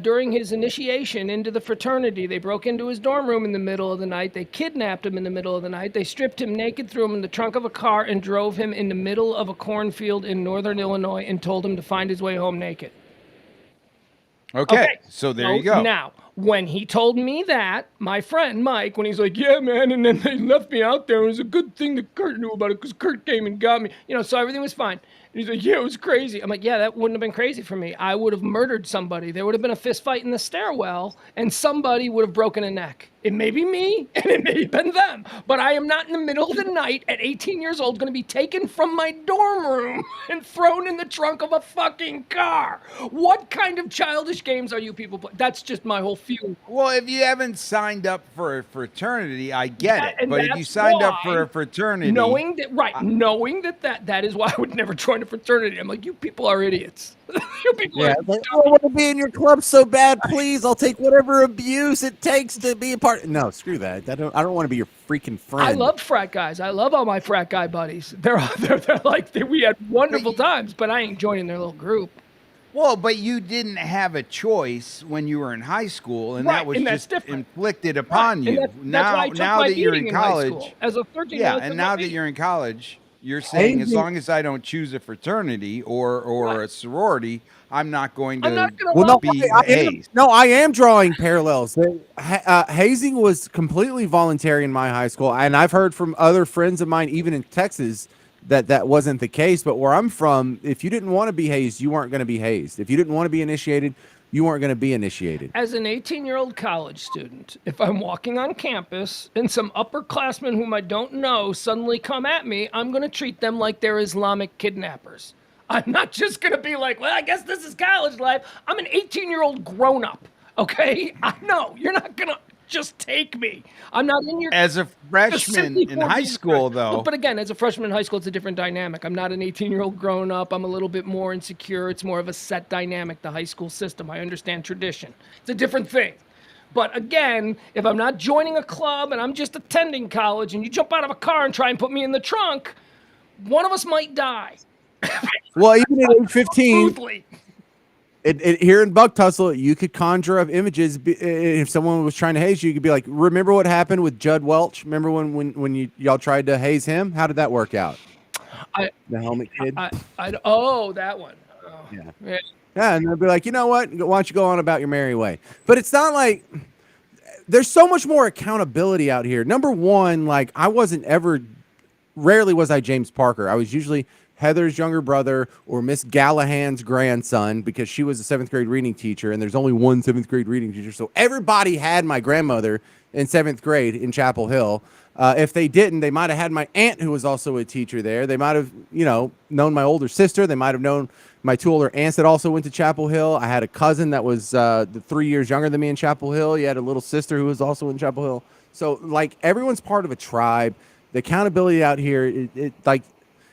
during his initiation into the fraternity, they broke into his dorm room in the middle of the night, they kidnapped him in the middle of the night, they stripped him naked, threw him in the trunk of a car, and drove him in the middle of a cornfield in Northern Illinois, and told him to find his way home naked. Okay, so there you go. Now, when he told me that, my friend Mike, when he's like, yeah, man, and then they left me out there, it was a good thing that Kurt knew about it because Kurt came and got me, so everything was fine. And he's like, yeah, it was crazy. I'm like, yeah, that wouldn't have been crazy for me. I would have murdered somebody. There would have been a fist fight in the stairwell, and somebody would have broken a neck. It may be me, and it may have been them, but I am not in the middle of the night at 18 years old going to be taken from my dorm room and thrown in the trunk of a fucking car. What kind of childish games are you people playing? That's just my whole feeling. Well, if you haven't signed up for a fraternity, I get it. And But if you that's signed up for why, a fraternity, knowing that is why I would never join a fraternity. I'm like, you people are idiots. You people Yeah, are like, oh, I want to be in your club so bad. Please, I'll take whatever abuse it takes to be a part. No, screw that. I don't want to be your freaking friend. I love frat guys. I love all my frat guy buddies. They're like we had wonderful times, but I ain't joining their little group. well, but you didn't have a choice when you were in high school, and Right, that was and that's just different. inflicted upon And you. that's why I took Now my that you're beating in high college, school. As a 13-year-old. yeah, and now that you're in college, you're saying as long as I don't choose a fraternity or a sorority, I'm not going I'm to not gonna Well, no, be hazed. I am drawing parallels. Hazing was completely voluntary in my high school, and I've heard from other friends of mine, even in Texas, that wasn't the case. But where I'm from, if you didn't want to be hazed, you weren't going to be hazed. If you didn't want to be initiated, you weren't going to be initiated. As an 18-year-old college student, if I'm walking on campus and some upperclassmen whom I don't know suddenly come at me, I'm going to treat them like they're Islamic kidnappers. I'm not just going to be like, well, I guess this is college life. I'm an 18-year-old grown-up, okay? I know. You're not going to just take me. I'm not in your... As a freshman simply in for high being school, fresh. though, But again, as a freshman in high school, it's a different dynamic. I'm not an 18-year-old grown up. I'm a little bit more insecure. It's more of a set dynamic, the high school system. I understand tradition. It's a different thing. But again, if I'm not joining a club and I'm just attending college and you jump out of a car and try and put me in the trunk, one of us might die. Well, even at age 15, Truthfully. here in Buck Tussle, you could conjure up images. If someone was trying to haze you, you could be like, remember what happened with Judd Welch? Remember when y'all tried to haze him? How did that work out? The helmet kid? Oh, that one. Oh, yeah. Yeah, and they'll be like, you know what? Why don't you go on about your merry way? But it's not like there's so much more accountability out here. Number one, like rarely was I James Parker. I was usually Heather's younger brother or Miss Gallahan's grandson because she was a 7th grade reading teacher, and there's only one 7th grade reading teacher. So everybody had my grandmother in 7th grade in Chapel Hill. If they didn't, they might have had my aunt who was also a teacher there. They might have, known my older sister. They might have known my 2 older aunts that also went to Chapel Hill. I had a cousin that was 3 years younger than me in Chapel Hill. You had a little sister who was also in Chapel Hill. So, like, everyone's part of a tribe. The accountability out here,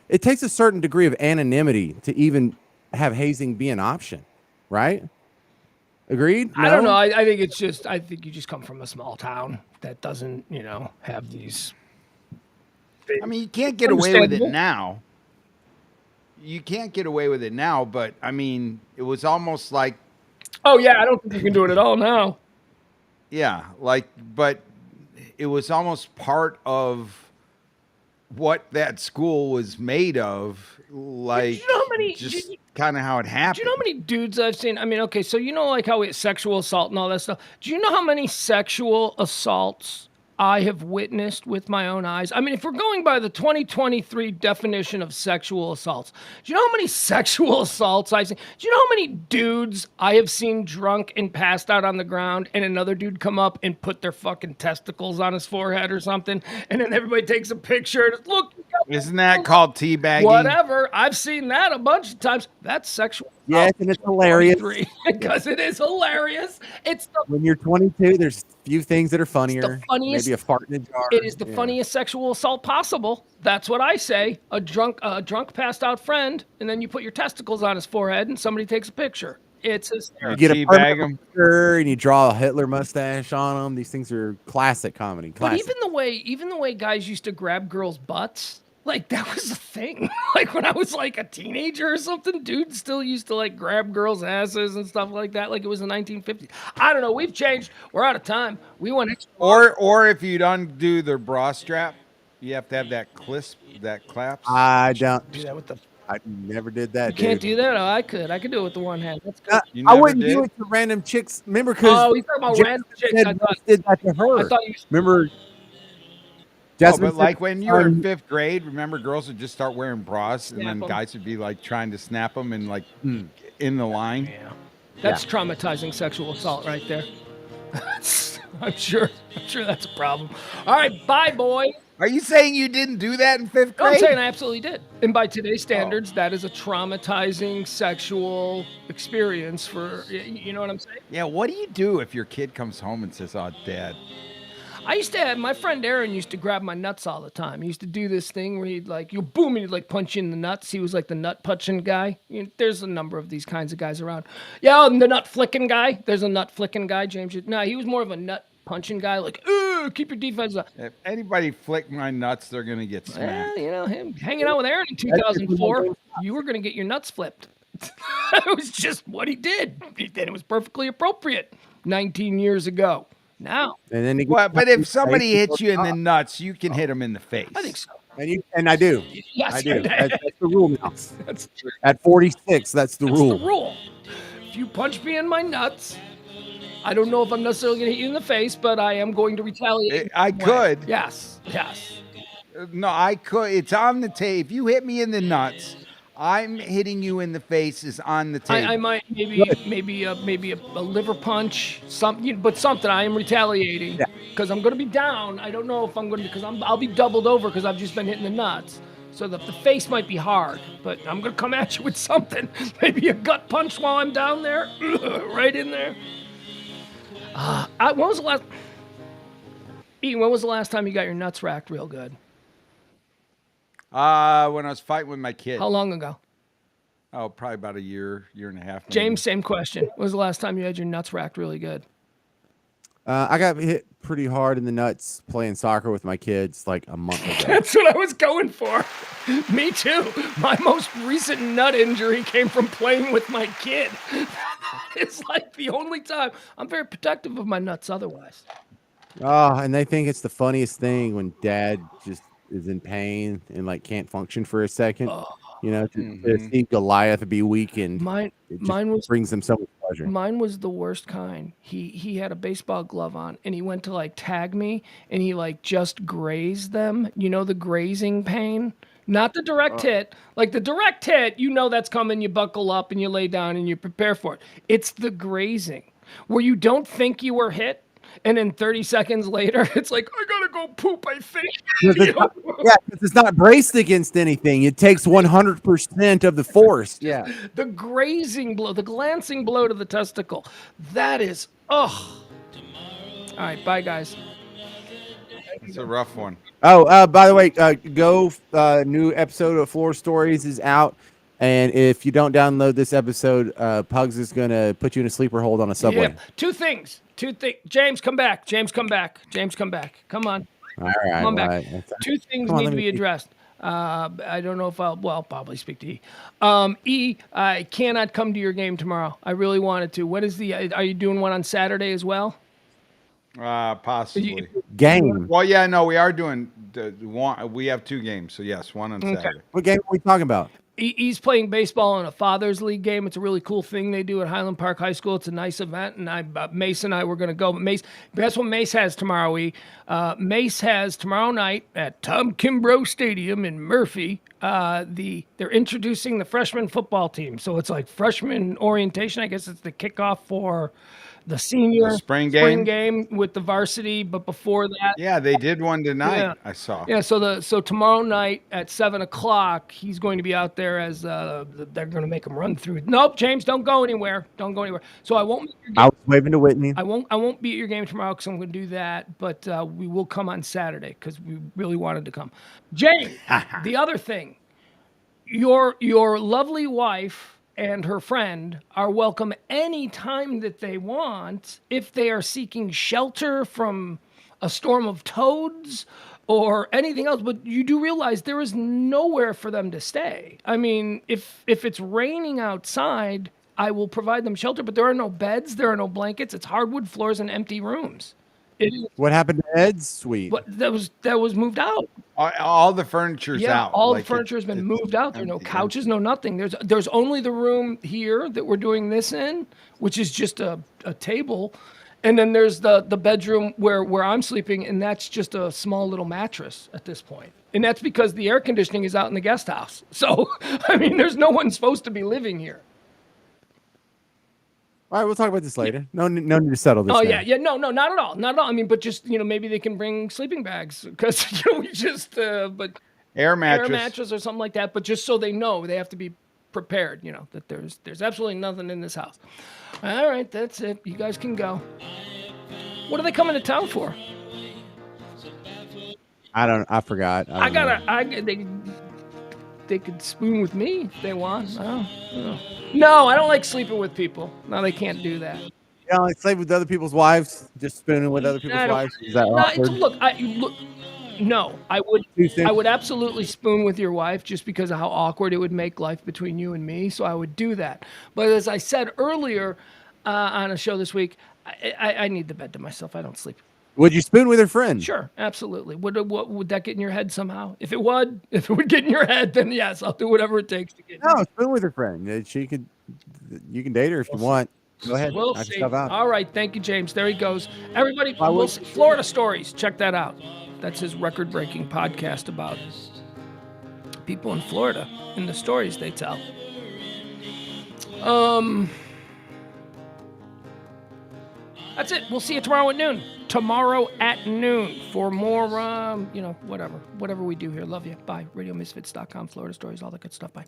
it takes a certain degree of anonymity to even have hazing be an option, right? Agreed? No? I don't know. I think you just come from a small town that doesn't, have these. I mean, you can't get away with it now. You can't get away with it now, but I mean, it was almost like. Oh yeah, I don't think you can do it at all now. Yeah, but it was almost part of what that school was made of, like, just kind of how it happened. Do you know how many dudes I've seen? I mean, okay, so like how we sexual assault and all that stuff. Do you know how many sexual assaults I have witnessed with my own eyes? I mean, if we're going by the 2023 definition of sexual assaults, do you know how many sexual assaults I've seen? Do you know how many dudes I have seen drunk and passed out on the ground and another dude come up and put their fucking testicles on his forehead or something, and then everybody takes a picture and look, you got Isn't that called teabagging? Whatever. I've seen that a bunch of times. That's sexual. Yes, and it's hilarious. Because it is hilarious. It's the When you're 22, there's few things that are funnier. funniest- Maybe a fart in a jar. It is the funniest sexual assault possible. That's what I say. A drunk passed out friend, and then you put your testicles on his forehead, and somebody takes a picture. It's hysterical. You get a Teabag permanent 'em. picture and you draw a Hitler mustache on them. These things are classic comedy. But Classic. even the way guys used to grab girls' butts, like that was a thing. Like when I was like a teenager or something, dudes still used to like grab girls' asses and stuff like that. Like it was the 1950s. I don't know. We've changed. We're out of time. We went extra. Or if you'd undo their bra strap, you have to have that claps. I don't. Do that with the. I never did that. You can't do that. Oh, I could. I could do it with the one hand. That's good. You I never wouldn't did? do it to random chicks. Remember, because Oh, he's talking about random chicks. I thought. did that to her. I thought you. Remember, Oh, Jasmine but like when you were in son- 5th grade, remember girls would just start wearing bras, and Snap then 'em. guys would be like trying to snap them and like in the line. Yeah. That's traumatizing sexual assault right there. I'm sure that's a problem. All right, bye, boy. Are you saying you didn't do that in 5th No, I'm grade? saying I absolutely did. And by today's standards, that is a traumatizing sexual experience for, you know what I'm saying? Yeah, what do you do if your kid comes home and says, "Oh, Dad"? I used to have, my friend Aaron used to grab my nuts all the time. He used to do this thing where he'd like, you boom, and he'd like punch you in the nuts. He was like the nut punching guy. There's a number of these kinds of guys around. Yeah, I'm the nut flicking guy. There's a nut flicking guy, James. No, he was more of a nut punching guy, like, keep your defense up. If anybody flick my nuts, they're gonna get Well, smacked. you know, him hanging out with Aaron in 2004, you were going to get your nuts flipped. It was just what he did. And it was perfectly appropriate 19 years ago. Now, and then he Well, gets but in if the somebody face, hits you in the nuts, you can hit them in the face. I think so. and I do. Yes, I do. you did. That's the rule now. That's true. At 46, that's the That's rule. the rule. If you punch me in my nuts, I don't know if I'm necessarily going to hit you in the face, but I am going to retaliate. I in some way. could. Yes. No, I could. It's on the tape. If you hit me in the nuts, I'm hitting you in the face. Is on the table. I might maybe a liver punch, something, but something. I am retaliating because I'm going to be down. I don't know if I'm going to because I'll be doubled over because I've just been hitting the nuts. So the face might be hard, but I'm going to come at you with something. Maybe a gut punch while I'm down there, right in there. When was the last? Ian, when was the last time you got your nuts racked real good? When I was fighting with my kid. How long ago? Oh, probably about a year and a half. maybe. James, same question. When was the last time you had your nuts racked really good? I got hit pretty hard in the nuts playing soccer with my kids like a month ago. That's what I was going for. Me too. My most recent nut injury came from playing with my kid. It's like the only time. I'm very protective of my nuts otherwise. Oh, and they think it's the funniest thing when dad just is in pain and like can't function for a second. You know, to see Goliath be weakened. Mine was brings them so much pleasure. Mine was the worst kind. He had a baseball glove on and he went to like tag me and he like just grazed them. You know the grazing pain? Not the direct hit. Like the direct hit, you know that's coming, you buckle up and you lay down and you prepare for it. It's the grazing where you don't think you were hit and then 30 seconds later it's like I got to go poop, I think. Because it's not braced against anything. It takes 100% of the force. Yeah. The grazing blow, the glancing blow to the testicle. That is, All right, bye, guys. It's a rough one. Oh, by the way, new episode of Floor Stories is out. And if you don't download this episode, Pugs is going to put you in a sleeper hold on a subway. Yeah. Two things. James, come back. Come on. All right. Come on back. Right. Two things Come on, need let to me be see. addressed. I don't know if I'll probably speak to E. E, I cannot come to your game tomorrow. I really wanted to. Are you doing one on Saturday as well? Possibly. Game. Well, yeah, no, we are doing one. We have 2 games, so yes, one on Saturday. What game are we talking about? He's playing baseball in a Father's League game. It's a really cool thing they do at Highland Park High School. It's a nice event, and Mace and I were going to go. But guess what Mace has tomorrow, Mace has tomorrow night at Tom Kimbrough Stadium in Murphy. They're introducing the freshman football team. So it's like freshman orientation. I guess it's the kickoff for the senior spring game with the varsity, but before that, Yeah, they did one tonight. Yeah. I saw. yeah. So tomorrow night at 7:00, he's going to be out there as they're going to make him run through. Nope, James, don't go anywhere. Don't go anywhere. So I won't. I was waving to Whitney. I won't be at your game tomorrow because I'm going to do that. But we will come on Saturday because we really wanted to come. James, the other thing, your lovely wife and her friend are welcome any time that they want if they are seeking shelter from a storm of toads or anything else. But you do realize there is nowhere for them to stay. I mean, if it's raining outside, I will provide them shelter, but there are no beds, there are no blankets. It's hardwood floors and empty rooms. What happened to Ed's suite? But that was moved out. All the furniture's out. All Like, the furniture has been it's moved out. There are no empty. couches, no nothing. There's only the room here that we're doing this in, which is just a table. And then there's the bedroom where I'm sleeping, and that's just a small little mattress at this point. And that's because the air conditioning is out in the guest house. So, I mean, there's no one supposed to be living here. All right, we'll talk about this later. No need to settle this. Oh now. yeah, no, not at all, not at all. I mean, but just maybe they can bring sleeping bags because we just but Air mattress. air mattress or something like that. But just so they know, they have to be prepared. That there's absolutely nothing in this house. All right, that's it. You guys can go. What are they coming to town for? I forgot. They could spoon with me if they want. No, I don't like sleeping with people. No, they can't do that. Yeah, like sleep with other people's wives, just spooning with other people's wives. Is that awkward? No, I would absolutely spoon with your wife just because of how awkward it would make life between you and me. So I would do that. But as I said earlier on a show this week, I need the bed to myself. I don't sleep. Would you spoon with her friend? Sure, absolutely. Would that get in your head somehow? If it would get in your head, then yes, I'll do whatever it takes to get. No, spoon with her friend. You can date her if you want. Go ahead. We'll knock see. yourself out. All right, thank you, James. There he goes. Everybody, will- Florida Stories. Check that out. That's his record-breaking podcast about people in Florida and the stories they tell. That's it. We'll see you tomorrow at noon. Tomorrow at noon for more, whatever we do here. Love you. Bye. RadioMisfits.com, Florida Stories, all that good stuff. Bye.